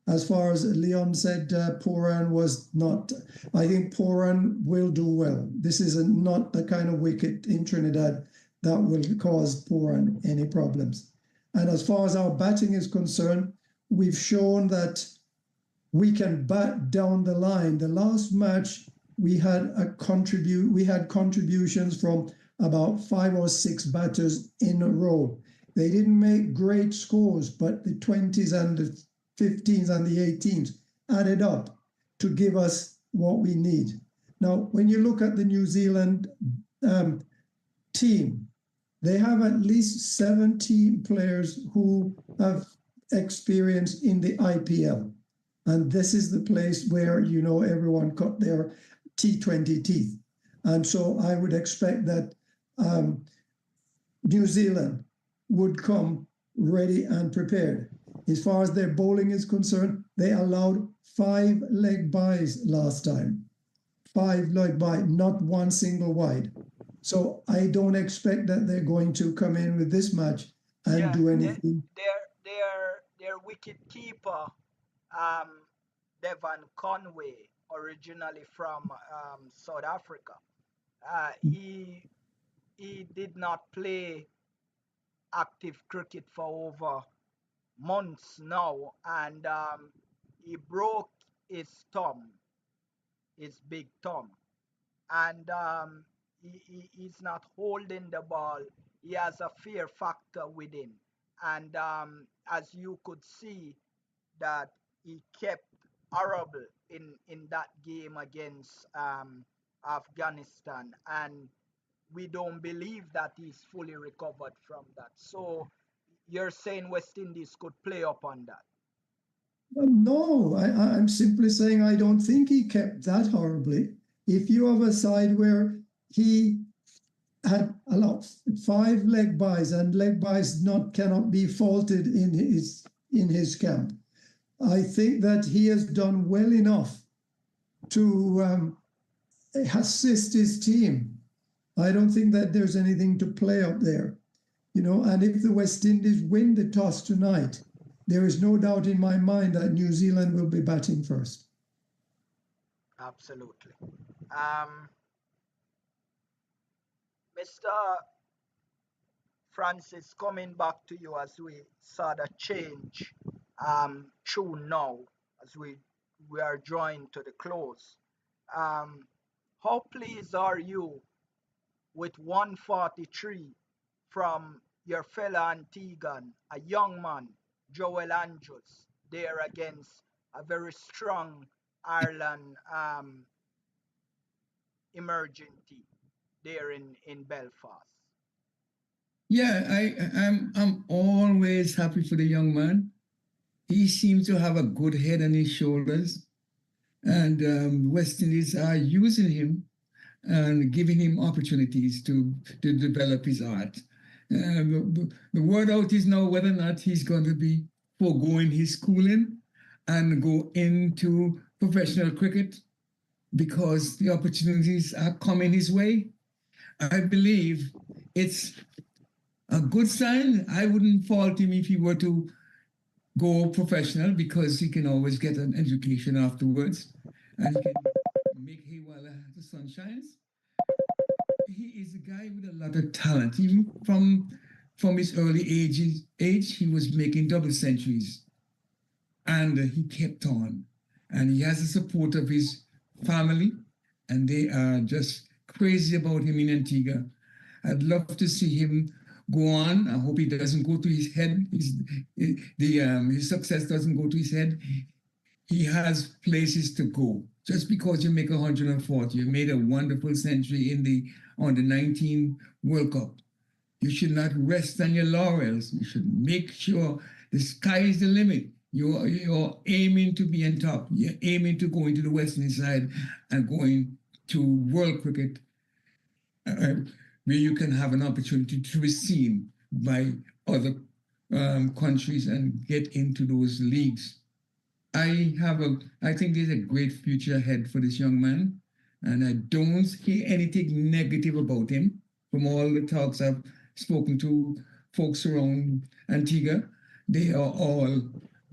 As far as Leon said, Poran was not. I think Poran will do well. This is not the kind of wicket in Trinidad that will cause Poran any problems. And as far as our batting is concerned, we've shown that we can bat down the line. The last match, we had contributions from about 5 or 6 batters in a row. They didn't make great scores, but the 20s and the 15s and the 18s added up to give us what we need. Now, when you look at the New Zealand team, they have at least 17 players who have experience in the IPL. And this is the place where, you know, everyone cut their T20 teeth. And so I would expect that New Zealand would come ready and prepared. As far as their bowling is concerned, they allowed 5 leg byes last time. 5 leg by, not one single wide. So I don't expect that they're going to come in with this match and do anything. Their wicket keeper, Devon Conway, originally from South Africa, he did not play active cricket for over months now, and he broke his thumb, his big thumb, and he's not holding the ball. He has a fear factor within, and as you could see, that he kept horrible in that game against Afghanistan, and we don't believe that he's fully recovered from that. So you're saying West Indies could play up on that? No, I'm simply saying I don't think he kept that horribly. If you have a side where he had allowed 5 leg byes, and leg byes cannot be faulted in his camp, I think that he has done well enough to assist his team. I don't think that there's anything to play up there, you know. And if the West Indies win the toss tonight, there is no doubt in my mind that New Zealand will be batting first. Absolutely. Mr. Francis, coming back to you as we saw the change through now, as we are drawing to the close. How pleased are you with 143 from your fellow Antiguan, a young man, Joel Andrews, there against a very strong Ireland emerging team there in Belfast? Yeah, I'm always happy for the young man. He seems to have a good head on his shoulders, and West Indies are using him and giving him opportunities to develop his art. The word out is now whether or not he's going to be foregoing his schooling and go into professional cricket, because the opportunities are coming his way. I believe it's a good sign. I wouldn't fault him if he were to go professional, because he can always get an education afterwards and he can make hay while the sun shines. He is a guy with a lot of talent. Even from his early age, he was making double centuries, and he kept on. And he has the support of his family, and they are just crazy about him in Antigua. I'd love to see him go on. I hope he doesn't go to his head. His success doesn't go to his head. He has places to go. just because you make 140, you made a wonderful century on the 19 World Cup. You should not rest on your laurels. You should make sure the sky is the limit. You're aiming to be on top. You're aiming to go into the Western side and going to world cricket, where you can have an opportunity to be seen by other countries and get into those leagues. I think there's a great future ahead for this young man, and I don't hear anything negative about him from all the talks I've spoken to folks around Antigua. They are all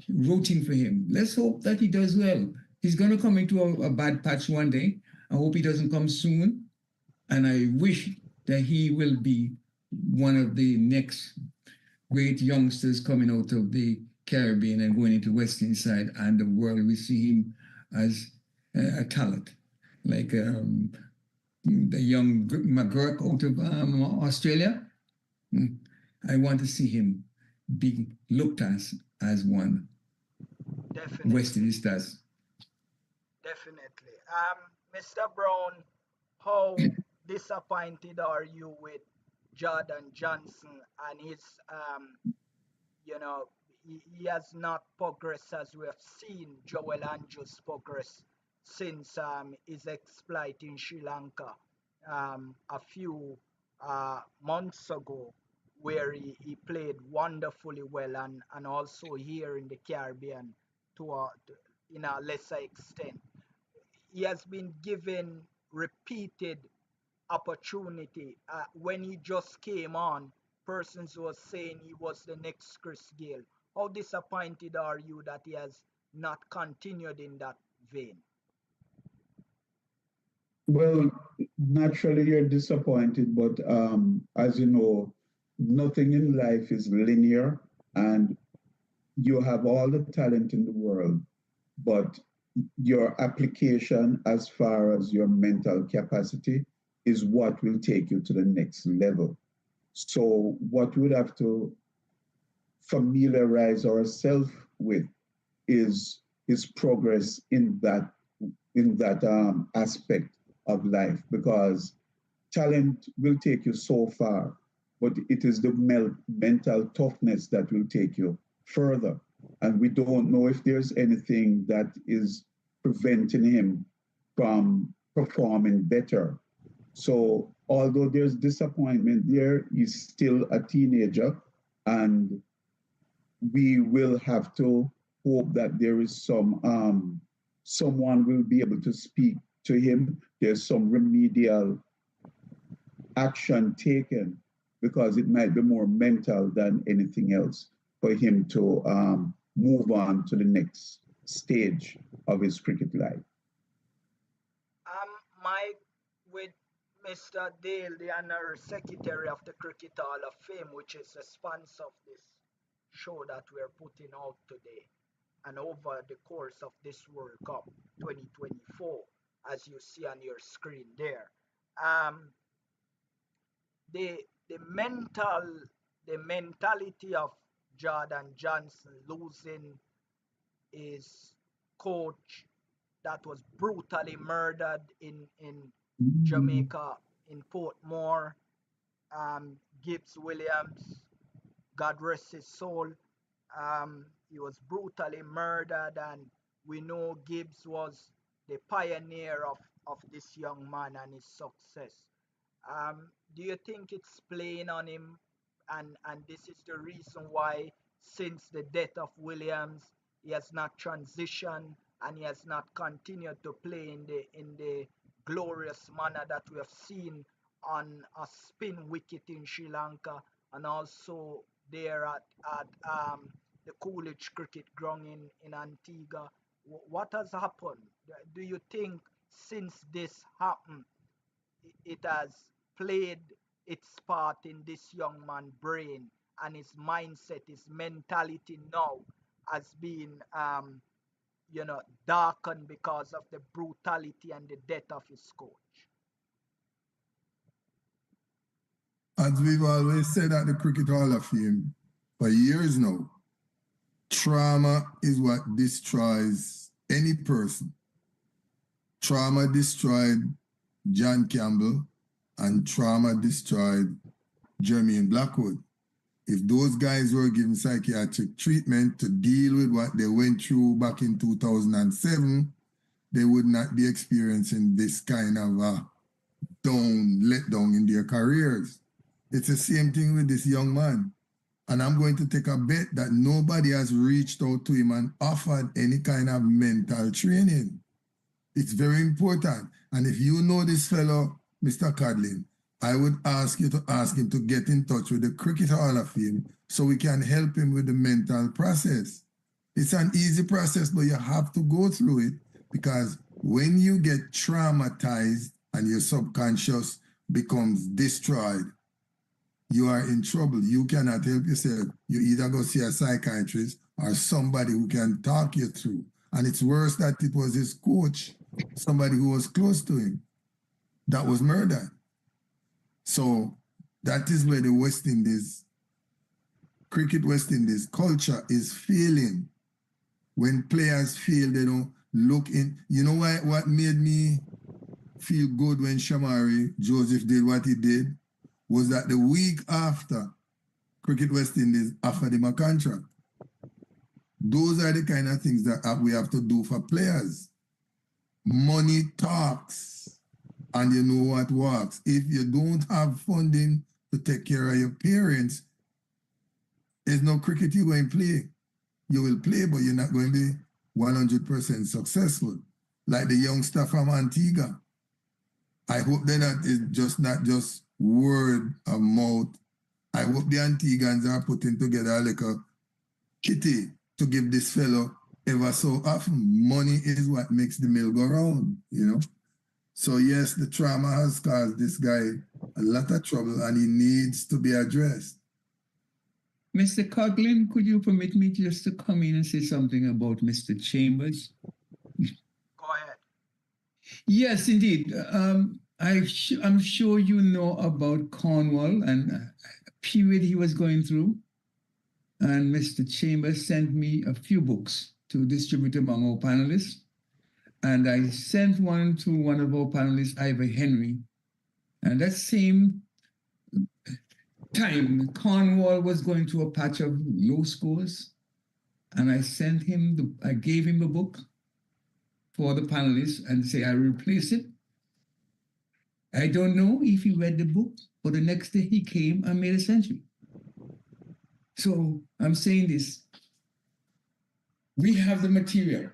rooting for him. Let's hope that he does well. He's going to come into a bad patch one day. I hope he doesn't come soon, and I wish that he will be one of the next great youngsters coming out of the Caribbean and going into Western side and the world. We see him as a talent, like the young McGurk out of Australia. I want to see him be looked at as one. Definitely. Westerners does. Definitely. Mr. Brown, how disappointed are you with Jordan Johnson and his, he has not progressed as we have seen Joel Andrews progress since his exploit in Sri Lanka a few months ago, where he played wonderfully well, and also here in the Caribbean in a lesser extent. He has been given repeated opportunity. When he just came on, persons were saying he was the next Chris Gayle. How disappointed are you that he has not continued in that vein? Well, naturally you're disappointed, but as you know, nothing in life is linear, and you have all the talent in the world, but your application as far as your mental capacity is what will take you to the next level. So what we would have to familiarize ourselves with is progress in that aspect of life, because talent will take you so far, but it is the mental toughness that will take you further. And we don't know if there's anything that is preventing him from performing better. So although there's disappointment there, he's still a teenager, and we will have to hope that there is someone will be able to speak to him. There's some remedial action taken, because it might be more mental than anything else for him to move on to the next stage of his cricket life. Mike, with Mr. Dale, the Honorary Secretary of the Cricket Hall of Fame, which is the sponsor of this show that we're putting out today, and over the course of this World Cup 2024, as you see on your screen there. The mentality of Jordan Johnson losing his coach that was brutally murdered in Jamaica, in Portmore, Gibbs Williams, God rest his soul. He was brutally murdered, and we know Gibbs was the pioneer of this young man and his success. Do you think it's playing on him, and this is the reason why, since the death of Williams, he has not transitioned and he has not continued to play in the glorious manner that we have seen on a spin wicket in Sri Lanka, and also there at the Coolidge Cricket Ground in Antigua? What has happened? Do you think since this happened, it has played its part in this young man's brain, and his mindset, his mentality now has been darkened because of the brutality and the death of his coach? As we've always said at the Cricket Hall of Fame for years now, trauma is what destroys any person. Trauma destroyed John Campbell and trauma destroyed Jermaine Blackwood. If those guys were given psychiatric treatment to deal with what they went through back in 2007, they would not be experiencing this kind of letdown in their careers. It's the same thing with this young man. And I'm going to take a bet that nobody has reached out to him and offered any kind of mental training. It's very important. And if you know this fellow, Mr. Codlin, I would ask you to ask him to get in touch with the Cricket Hall of Fame so we can help him with the mental process. It's an easy process, but you have to go through it, because when you get traumatized and your subconscious becomes destroyed, you are in trouble. You cannot help yourself. You either go see a psychiatrist or somebody who can talk you through. And it's worse that it was his coach, somebody who was close to him, that was murdered. So that is where the West Indies, cricket West Indies culture is failing. When players feel they don't look in. You know what made me feel good when Shamari Joseph did what he did? Was that the week after, Cricket West Indies offered him a contract. Those are the kind of things that we have to do for players. Money talks, and you know what works. If you don't have funding to take care of your parents, there's no cricket you're going to play. You will play, but you're not going to be 100% successful. Like the youngster from Antigua. I hope they're not just word of mouth. I hope the Antiguans are putting together like a kitty to give this fellow ever so often. Money is what makes the mill go round, you know? So yes, the trauma has caused this guy a lot of trouble and he needs to be addressed. Mr. Coughlin, could you permit me just to come in and say something about Mr. Chambers? Go ahead. Yes, indeed. I'm sure you know about Cornwall and a period he was going through. And Mr. Chambers sent me a few books to distribute among our panelists. And I sent one to one of our panelists, Ivor Henry. And that same time, Cornwall was going through a patch of low scores. And I gave him the book for the panelists and say, I replace it. I don't know if he read the book, but the next day he came and made a century. So I'm saying this. We have the material.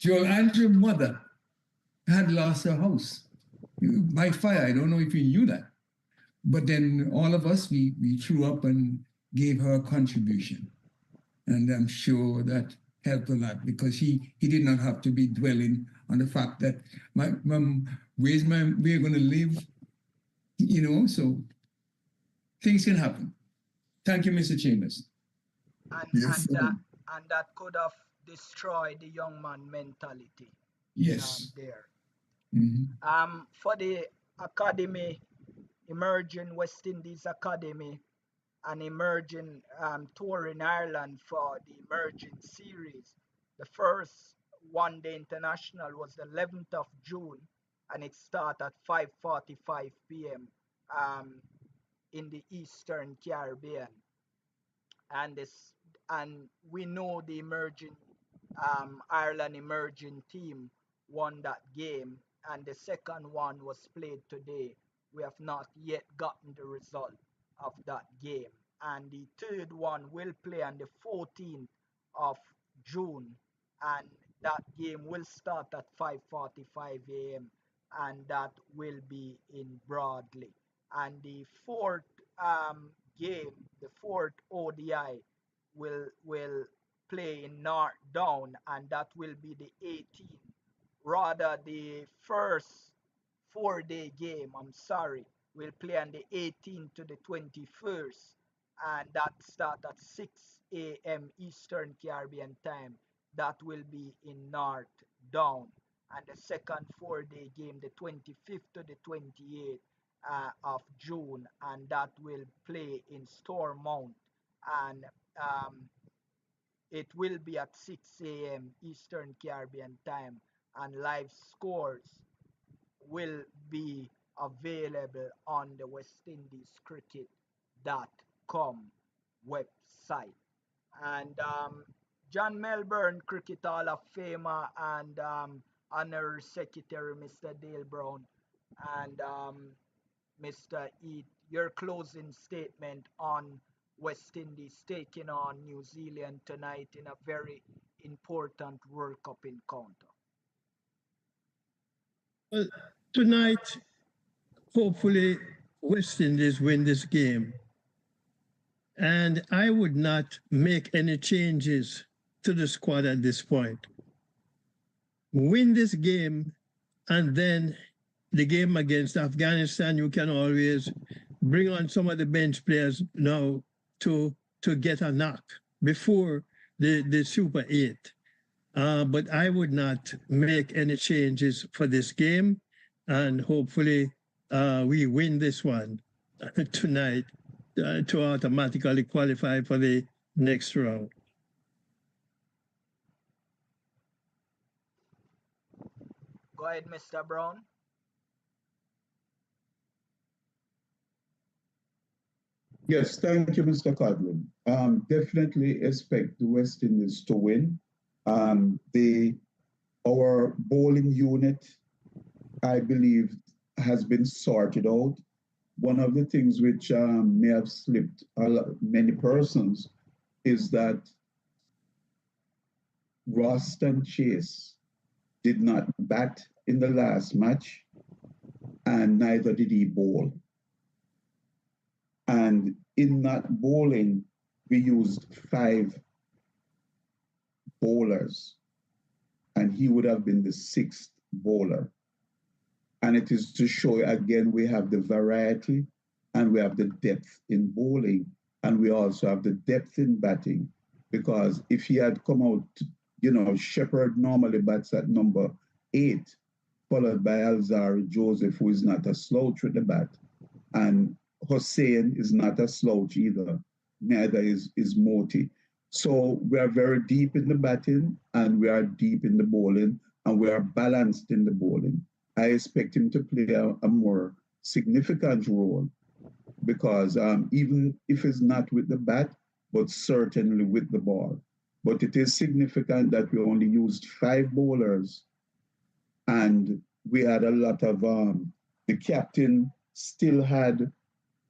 Joel Andrew's mother had lost her house by fire. I don't know if you knew that. But then all of us, we threw up and gave her a contribution. And I'm sure that helped a lot because he did not have to be dwelling on the fact that we're going to live, so things can happen. Thank you, Mr. Chambers. And that could have destroyed the young man mentality. Yes. There. Mm-hmm. For the academy, emerging West Indies Academy, an emerging tour in Ireland for the emerging series. The first one-day international was the 11th of June, and it started at 5:45 p.m. In the Eastern Caribbean. And we know the emerging Ireland emerging team won that game, and the second one was played today. We have not yet gotten the result of that game, and the third one will play on the 14th of June, and that game will start at 5:45 a.m. and that will be in Broadley. And the fourth game, the fourth ODI, will play in North Down, and that will be the 18th. Rather, the first 4-day game, will play on the 18th to the 21st, and that start at 6 a.m. Eastern Caribbean time. That will be in North Down. And the second 4-day game, the 25th to the 28th of June, and that will play in Stormont. And it will be at 6 a.m. Eastern Caribbean time, and live scores will be available on the westindiescricket.com website. And John Melbourne, Cricket Hall of Famer and Honorary Secretary Mr. Dale Brown, and Mr. Eat, your closing statement on West Indies taking on New Zealand tonight in a very important World Cup encounter. Well, tonight, hopefully, West Indies win this game. And I would not make any changes to the squad at this point. Win this game, and then the game against Afghanistan, you can always bring on some of the bench players now to get a knock before the Super 8. But I would not make any changes for this game, and hopefully we win this one tonight to automatically qualify for the next round. Go ahead, Mr. Brown. Yes, thank you, Mr. Codlin. Definitely expect the West Indies to win. Our bowling unit, I believe, has been sorted out. One of the things which may have slipped many persons is that Roston Chase did not bat in the last match, and neither did he bowl. And in that bowling, we used 5 bowlers, and he would have been the 6th bowler. And it is to show, again, we have the variety and we have the depth in bowling, and we also have the depth in batting. Because if he had come out, Shepherd normally bats at number 8, followed by Alzari Joseph, who is not a slouch with the bat. And Hussein is not a slouch either, neither is Moti. So we are very deep in the batting, and we are deep in the bowling, and we are balanced in the bowling. I expect him to play a more significant role, because even if it's not with the bat, but certainly with the ball. But it is significant that we only used 5 bowlers, and we had a lot of, the captain still had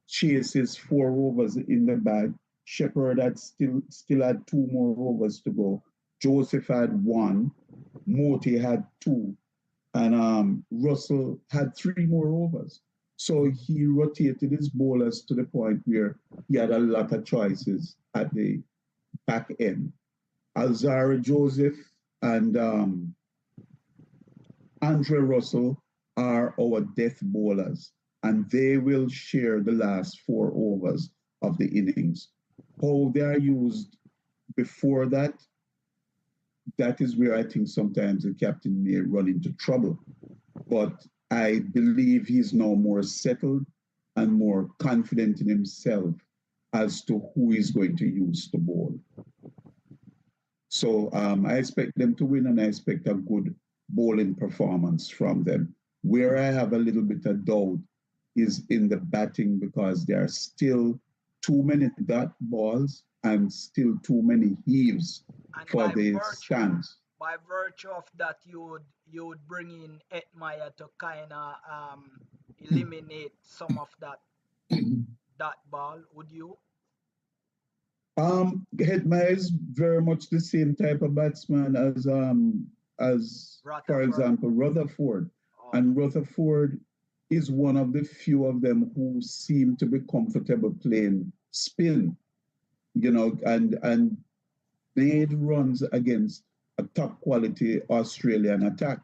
Chase's 4 overs in the bag. Shepherd had still had 2 more overs to go. Joseph had 1, Moti had 2, and Russell had 3 more overs. So he rotated his bowlers to the point where he had a lot of choices at the back end. Alzari Joseph and Andre Russell are our death bowlers, and they will share the last 4 overs of the innings. How they are used before that, that is where I think sometimes the captain may run into trouble. But I believe he's now more settled and more confident in himself as to who he's going to use to bowl. So I expect them to win, and I expect a good bowling performance from them. Where I have a little bit of doubt is in the batting, because there are still too many dot balls and still too many heaves for the stands. By virtue of that, you would bring in Etmire to kind of eliminate some of that ball, would you? Etmire is very much the same type of batsman as for example, Rutherford. And Rutherford is one of the few of them who seem to be comfortable playing spin, and made runs against a top quality Australian attack,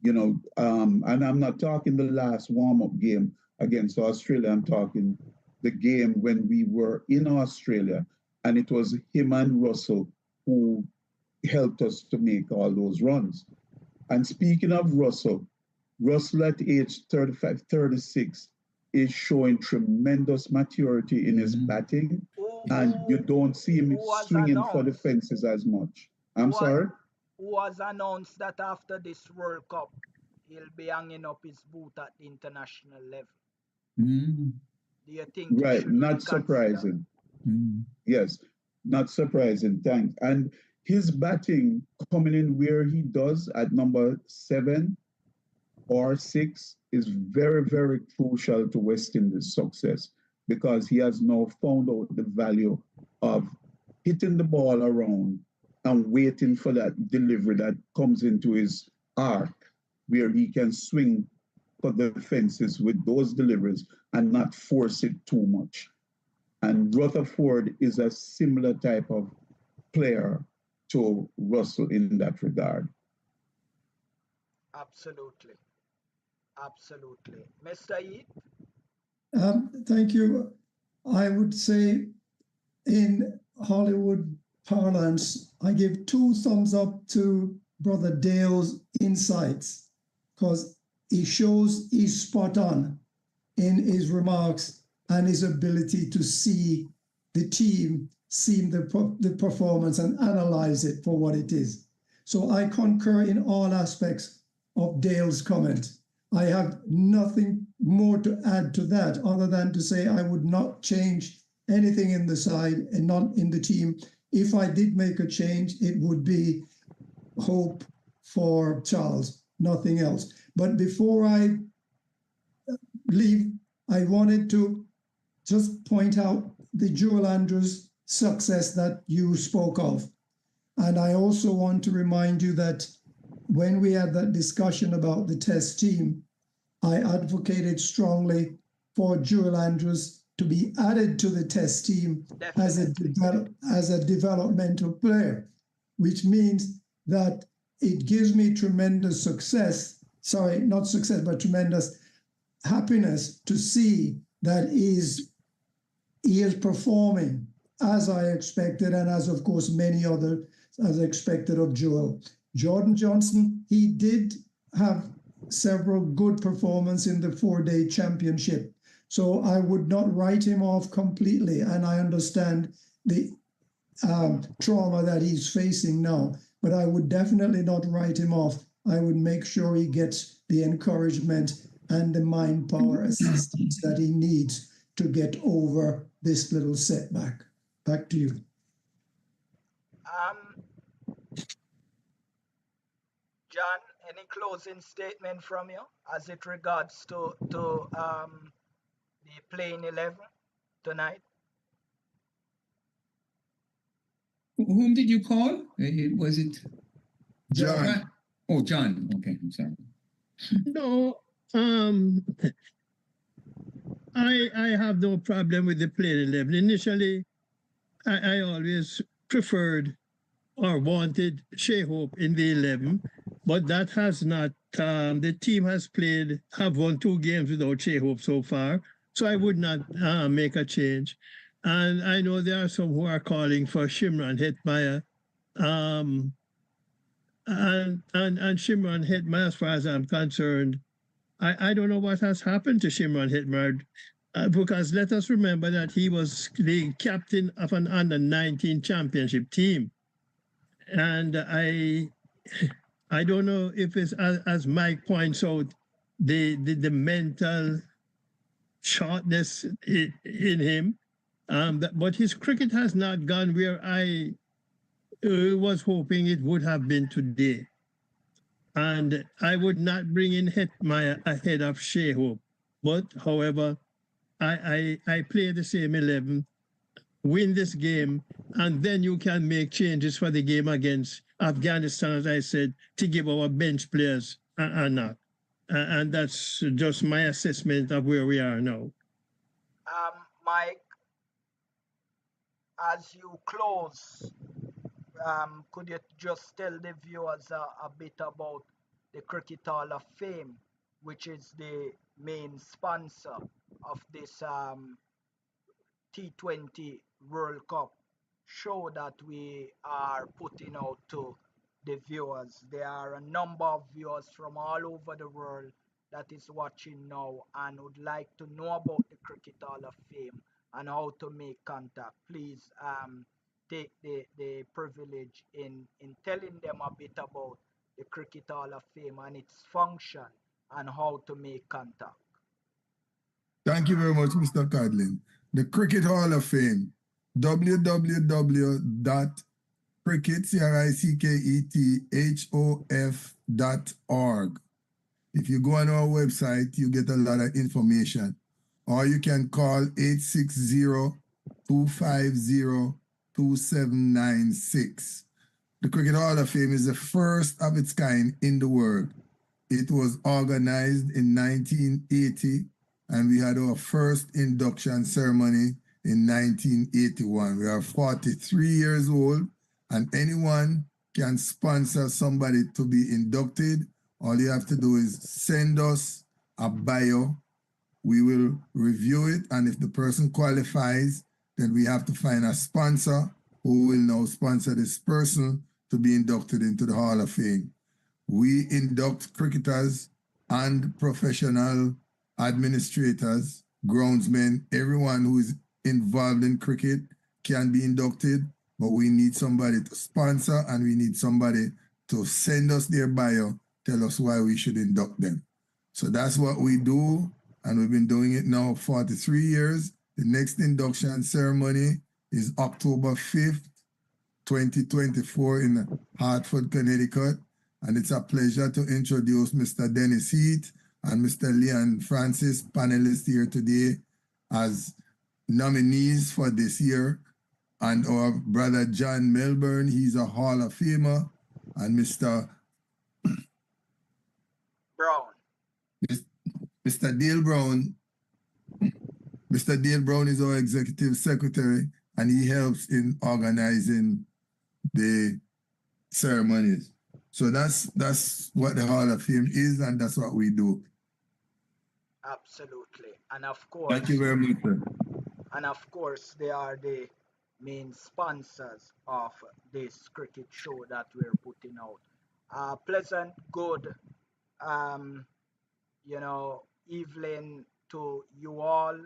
and I'm not talking the last warm-up game against Australia. I'm talking the game when we were in Australia, and it was him and Russell who helped us to make all those runs. And speaking of Russell at age 35, 36 is showing tremendous maturity in his batting, and you don't see him swinging for the fences as much. I'm sorry? Who has announced that after this World Cup, he'll be hanging up his boot at the international level. Mm, Do you think he Right, should not reconsider? surprising. mm, Yes, not surprising. Thanks. And his batting coming in where he does at number 7 or 6 is very, very crucial to West Indies' success because he has now found out the value of hitting the ball around and waiting for that delivery that comes into his arc where he can swing for the fences with those deliveries and not force it too much. And Rutherford is a similar type of player to Russell in that regard. Absolutely. Absolutely. Mr. Heath? Thank you. I would say in Hollywood parlance, I give 2 thumbs up to Brother Dale's insights because he shows he's spot on in his remarks and his ability to see the team, see the performance and analyze it for what it is. So I concur in all aspects of Dale's comment. I have nothing more to add to that other than to say I would not change anything in the side and not in the team. If I did make a change, it would be hope for Charles, nothing else. But before I leave, I wanted to just point out the Joel Andrews success that you spoke of. And I also want to remind you that when we had that discussion about the test team, I advocated strongly for Joel Andrews to be added to the test team as a developmental player, which means that it gives me tremendous success. Sorry, not success, but tremendous happiness to see that he is performing as I expected, and as of course many others as expected of Joel. Jordan Johnson, he did have several good performances in the 4-day championship. So I would not write him off completely. And I understand the trauma that he's facing now, but I would definitely not write him off. I would make sure he gets the encouragement and the mind power assistance that he needs to get over this little setback. Back to you. John, any closing statement from you as it regards to the playing 11 tonight? Whom did you call? Was it John. Oh, John. Okay, I'm sorry. No, I have no problem with the playing 11. Initially, I always preferred or wanted Shea Hope in the 11, but that has not. The team have won 2 games without Shea Hope so far, so I would not make a change. And I know there are some who are calling for Shimron Hetmeyer, and Shimron Hetmeyer, as far as I'm concerned, I don't know what has happened to Shimron Hetmeyer. Because let us remember that he was the captain of an under-19 championship team. And I don't know if it's as Mike points out, the mental shortness in him. But his cricket has not gone where I was hoping it would have been today. And I would not bring in Hetmeyer ahead of Shea Hope. But however, I play the same 11, win this game, and then you can make changes for the game against Afghanistan, as I said, to give our bench players a knock. And that's just my assessment of where we are now. Mike, as you close, could you just tell the viewers a bit about the Cricket Hall of Fame, which is the main sponsor of this T20 World Cup show that we are putting out to the viewers? There are a number of viewers from all over the world that is watching now and would like to know about the Cricket Hall of Fame and how to make contact. Please take the privilege in telling them a bit about the Cricket Hall of Fame and its function and how to make contact. Thank you very much, Mr. Codlin. The Cricket Hall of Fame, www.crickethof.org. If you go on our website, you get a lot of information. Or you can call 860-250-2796. The Cricket Hall of Fame is the first of its kind in the world. It was organized in 1980, and we had our first induction ceremony in 1981. We are 43 years old, and anyone can sponsor somebody to be inducted. All you have to do is send us a bio. We will review it, and if the person qualifies, then we have to find a sponsor who will now sponsor this person to be inducted into the Hall of Fame. We induct cricketers and professional administrators, groundsmen, everyone who is involved in cricket can be inducted, but we need somebody to sponsor and we need somebody to send us their bio, tell us why we should induct them. So that's what we do, and we've been doing it now 43 years. The next induction ceremony is October 5th, 2024 in Hartford, Connecticut. And it's a pleasure to introduce Mr. Dennis Heath and Mr. Leon Francis, panelists here today as nominees for this year. And our brother John Melbourne, he's a Hall of Famer. And Mr. Brown. Mr. Dale Brown. Mr. Dale Brown is our executive secretary, and he helps in organizing the ceremonies. So that's what the Hall of Fame is, and that's what we do. Absolutely. And of course, thank you very much, sir. And of course, they are the main sponsors of this cricket show that we're putting out. Pleasant, good, evening to you all.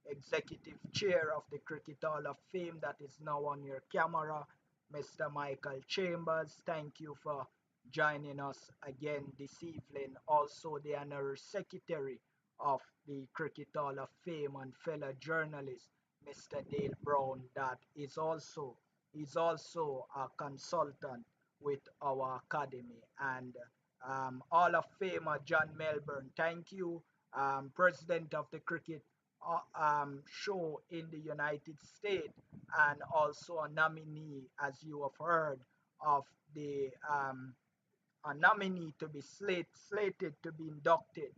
Executive Chair of the Cricket Hall of Fame that is now on your camera, Mr. Michael Chambers. Thank you for joining us again this evening. Also, the Honorary Secretary of the Cricket Hall of Fame and fellow journalist, Mr. Dale Brown, that is also a consultant with our academy. And Hall of Famer John Melbourne, thank you. President of the Cricket show in the United States, and also a nominee, as you have heard, of the a nominee to be slated to be inducted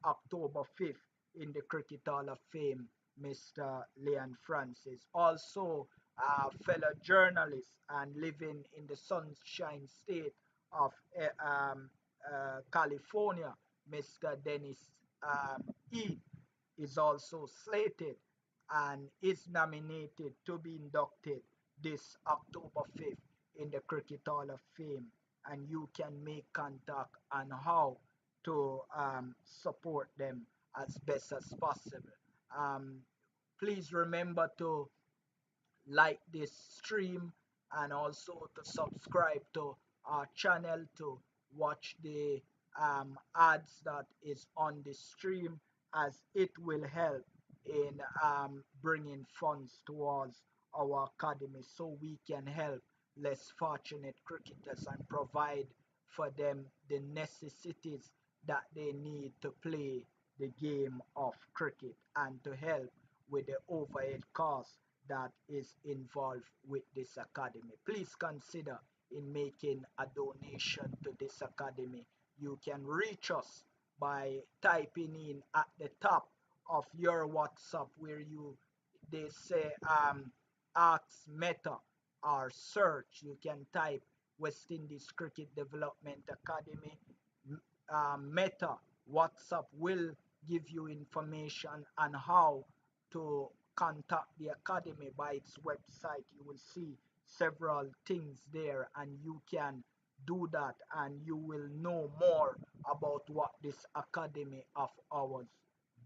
October 5th in the Cricket Hall of Fame, Mr. Leon Francis. Also, fellow journalist and living in the Sunshine State of California, Mr. Dennis Heath is also slated and is nominated to be inducted this October 5th in the Cricket Hall of Fame. And you can make contact on how to support them as best as possible. Please remember to like this stream and also to subscribe to our channel to watch the ads that is on the stream, as it will help in bringing funds towards our academy so we can help less fortunate cricketers and provide for them the necessities that they need to play the game of cricket and to help with the overhead costs that is involved with this academy. Please consider in making a donation to this academy. You can reach us by typing in at the top of your WhatsApp where they say ask Meta or search. You can type West Indies Cricket Development Academy. Meta WhatsApp will give you information on how to contact the academy by its website. You will see several things there, and you can do that, and you will know more about what this academy of ours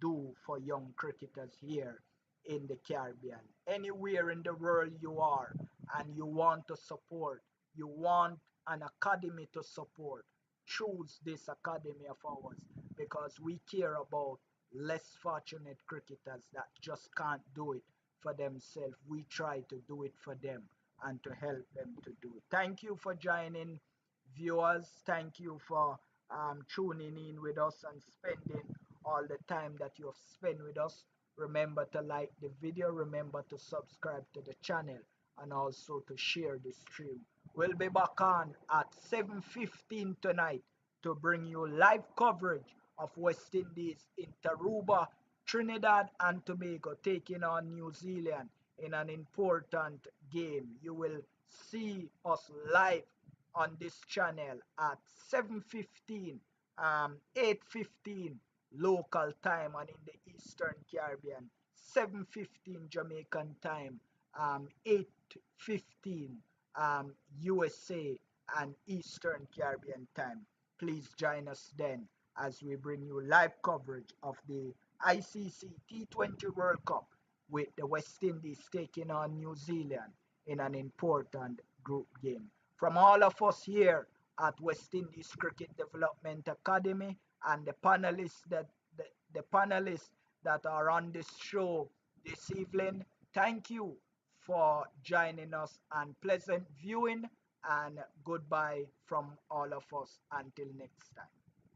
do for young cricketers here in the Caribbean. Anywhere in the world you are and you want to support, you want an academy to support, choose this academy of ours because we care about less fortunate cricketers that just can't do it for themselves. We try to do it for them and to help them to do it. Thank you for joining, viewers. Thank you for tuning in with us and spending all the time that you have spent with us. Remember to like the video, remember to subscribe to the channel, and also to share the stream. We'll be back on at 7:15 tonight to bring you live coverage of West Indies in Taruba, Trinidad and Tobago taking on New Zealand in an important game. You will see us live on this channel at 7:15, 8:15 local time and in the Eastern Caribbean, 7:15 Jamaican time, 8:15 USA and Eastern Caribbean time. Please join us then as we bring you live coverage of the ICC T20 World Cup with the West Indies taking on New Zealand in an important group game. From all of us here at West Indies Cricket Development Academy and the panelists that are on this show this evening, thank you for joining us and pleasant viewing and goodbye from all of us until next time.